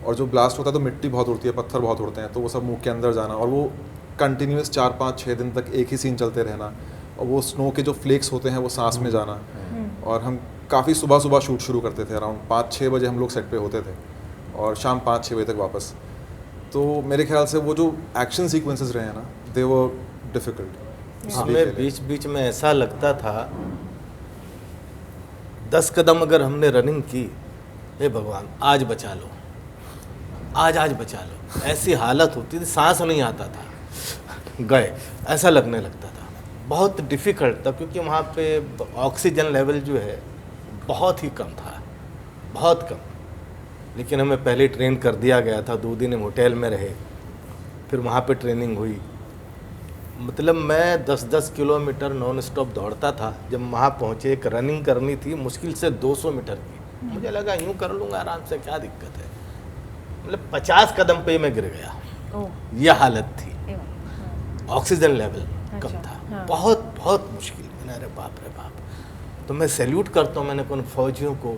और जो ब्लास्ट होता है तो मिट्टी बहुत उड़ती है, पत्थर बहुत उड़ते हैं, तो वो सब मुंह के अंदर जाना, और वो कंटिन्यूस 4-5-6 दिन तक एक ही सीन चलते रहना, और वो स्नो के जो फ्लेक्स होते हैं वो सांस में जाना। और हम काफ़ी सुबह सुबह शूट शुरू करते थे, अराउंड 5-6 बजे हम लोग सेट पे होते थे और शाम 5-6 बजे तक वापस। तो मेरे ख्याल से वो जो एक्शन सीक्वेंसेस रहे हैं ना, दे वर डिफ़िकल्ट। हमें बीच बीच में ऐसा लगता था 10 कदम अगर हमने रनिंग की, हे भगवान आज बचा लो, आज बचा लो, ऐसी हालत होती थी, सांस नहीं आता था, गए ऐसा लगने लगता था। बहुत डिफ़िकल्ट था क्योंकि वहाँ पे ऑक्सीजन लेवल जो है बहुत ही कम था, बहुत कम। लेकिन हमें पहले ट्रेन कर दिया गया था, 2 दिन हम होटल में रहे, फिर वहाँ पे ट्रेनिंग हुई। मतलब मैं 10-10 किलोमीटर नॉन स्टॉप दौड़ता था। जब वहाँ पहुँचे एक रनिंग करनी थी मुश्किल से 200 मीटर की, मुझे लगा यूँ कर लूँगा आराम से, क्या दिक्कत है। मतलब 50 कदम पे मैं गिर गया, यह हालत थी। ऑक्सीजन लेवल कम था, बहुत बहुत मुश्किल। अरे बाप रे बाप। तो मैं सैल्यूट करता हूँ मैंने उन फौजियों को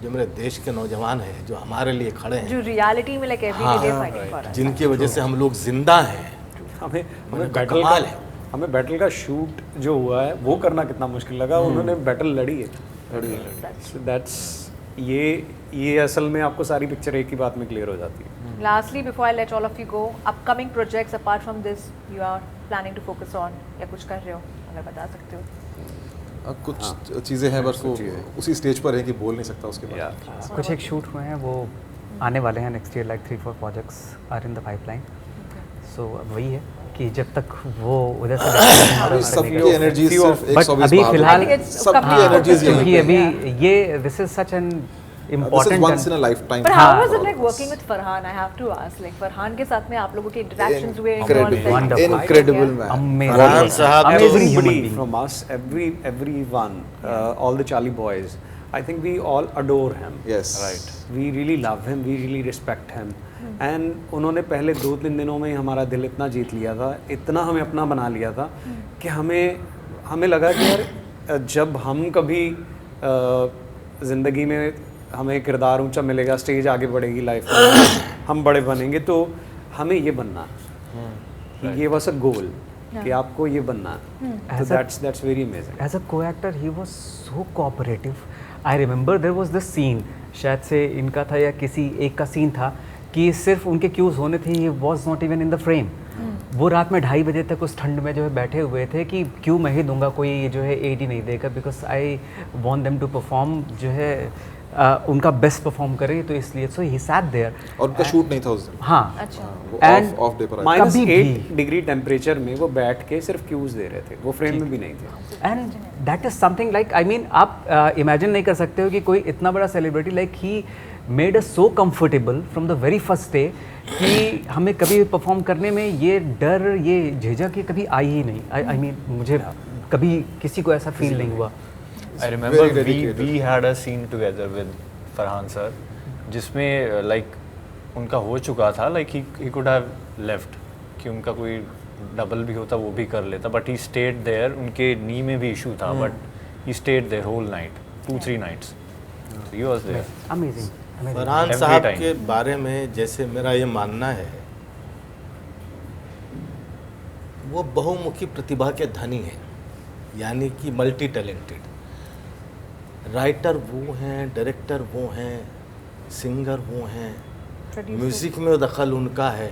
जो मेरे देश के नौजवान हैं, जो हमारे लिए खड़े हैं, जो रियलिटी में like every day fighting for us, जिनकी वजह से हम लोग जिंदा हैं। हमें बैटल का शूट जो हुआ है वो करना कितना मुश्किल लगा। उन्होंने बैटल लड़ी है। दैट्स ये असल में आपको सारी पिक्चर एक ही बात में क्लियर हो जाती है। Lastly, before I let all of you go, upcoming projects apart from this you are planning to focus on या कुछ कर रहे हो, अगर बता सकते हो। कुछ चीज़ें हैं, बस वो उसी स्टेज पर है कि बोल नहीं सकता उसके बाद। कुछ एक शूट हुए हैं, वो आने वाले हैं next year, like 3-4 projects are in the pipeline. So वही है कि जब तक वो उधर से सबकी एनर्जी सिर्फ एक सौ अभी फिलहाल सबकी एनर्जीज क्योंकि अभी ये this is such an important once in a lifetime. But how was it like working with Farhan? I have to ask, like Farhan के साथ में आप लोगों के interactions हुए, incredible man, amazing, फरहान साहब, everybody from us, everyone, all the Charlie boys, I think we all adore him. Yes, right. We really love him, we really respect him. And उन्होंने पहले 2-3 दिनों में ही हमारा दिल इतना जीत लिया था, इतना हमें अपना बना लिया था कि हमें लगा कि यार जब हम कभी ज़िंदगी में हमें किरदार ऊंचा मिलेगा, स्टेज आगे बढ़ेगी लाइफ में, हम बड़े बनेंगे, तो हमें ये बनना, ये वाज अ गोल कि आपको ये बनना। तो that's very amazing. As a co-actor he was so cooperative. I remember there was this scene, शायद से इनका था या किसी एक का सीन था कि सिर्फ उनके क्यूज होने थे, he was not even in the frame. वो रात में 2:30 बजे तक उस ठंड में जो है बैठे हुए थे कि क्यों मैं ही दूंगा, कोई जो है एड ही नहीं देगा, because I want them to perform, जो है उनका बेस्ट परफॉर्म करें, तो इसलिए सो ही सैट देयर। और उनका शूट नहीं था उस दिन। हाँ, अच्छा। एंड ऑफ डे पर -8 डिग्री टेम्परेचर में वो बैठ के सिर्फ क्यूज दे रहे थे, वो फ्रेम में भी नहीं थे। And that is something like, I mean आप इमेजिन नहीं कर सकते हो कि कोई इतना बड़ा celebrity like he made us so comfortable from the very first day कि हमें कभी परफॉर्म करने में ये डर, ये झिझक ये कभी आई ही नहीं। आई मीन मुझे कभी किसी को ऐसा फील नहीं हुआ। I remember we had a scene together with Farhan sir, जिसमें like उनका हो चुका था, like he could have left, कि उनका कोई डबल भी होता वो भी कर लेता, but he stayed there. उनके नी में भी इशू था, but he stayed there whole night, 2-3 nights. So he was there. Amazing. Farhan Every साहब time. के बारे में जैसे मेरा ये मानना है, वो बहुमुखी प्रतिभा के धनी हैं, यानी कि मल्टी टैलेंटेड। राइटर वो हैं, डायरेक्टर वो हैं, सिंगर वो हैं, म्यूज़िक में दखल उनका है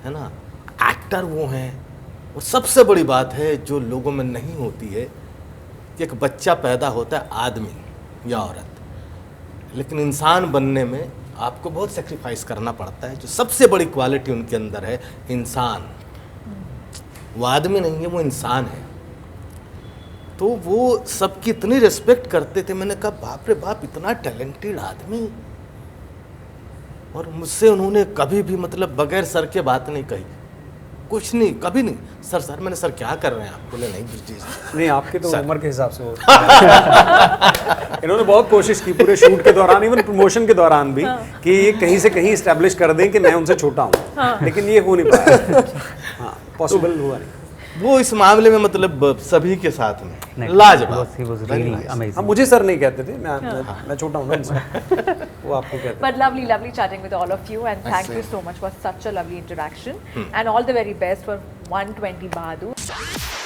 ना, एक्टर वो हैं। और सबसे बड़ी बात है जो लोगों में नहीं होती है कि एक बच्चा पैदा होता है आदमी या औरत, लेकिन इंसान बनने में आपको बहुत सेक्रीफाइस करना पड़ता है। जो सबसे बड़ी क्वालिटी उनके अंदर है इंसान, वो आदमी नहीं है, वो इंसान है। तो वो सबकी इतनी रिस्पेक्ट करते थे, मैंने कहा बाप रे बाप, इतना टैलेंटेड आदमी, और मुझसे उन्होंने कभी भी मतलब बगैर सर के बात नहीं कही, कुछ नहीं, कभी नहीं। सर मैंने सर क्या कर रहे हैं आप? बोले नहीं ब्रिटिश नहीं, आपके तो उम्र के हिसाब से हो इन्होंने बहुत कोशिश की पूरे शूट के दौरान, इवन प्रमोशन के दौरान भी, कि ये कहीं से कहीं इस्टेब्लिश कर दें कि मैं उनसे छोटा हूँ, लेकिन ये हो नहीं पाया। हाँ, पॉसिबल हुआ नहीं। वो इस मामले में मतलब सभी के साथ में He लाजवाब। was really हाँ, amazing. मुझे सर नहीं कहते थे, मैं छोटा हूँ ना उनसे। वो आपको कहते हैं। But lovely chatting with all of you, and thank you so much for such a lovely interaction. And all the very best for 120 Bahadur.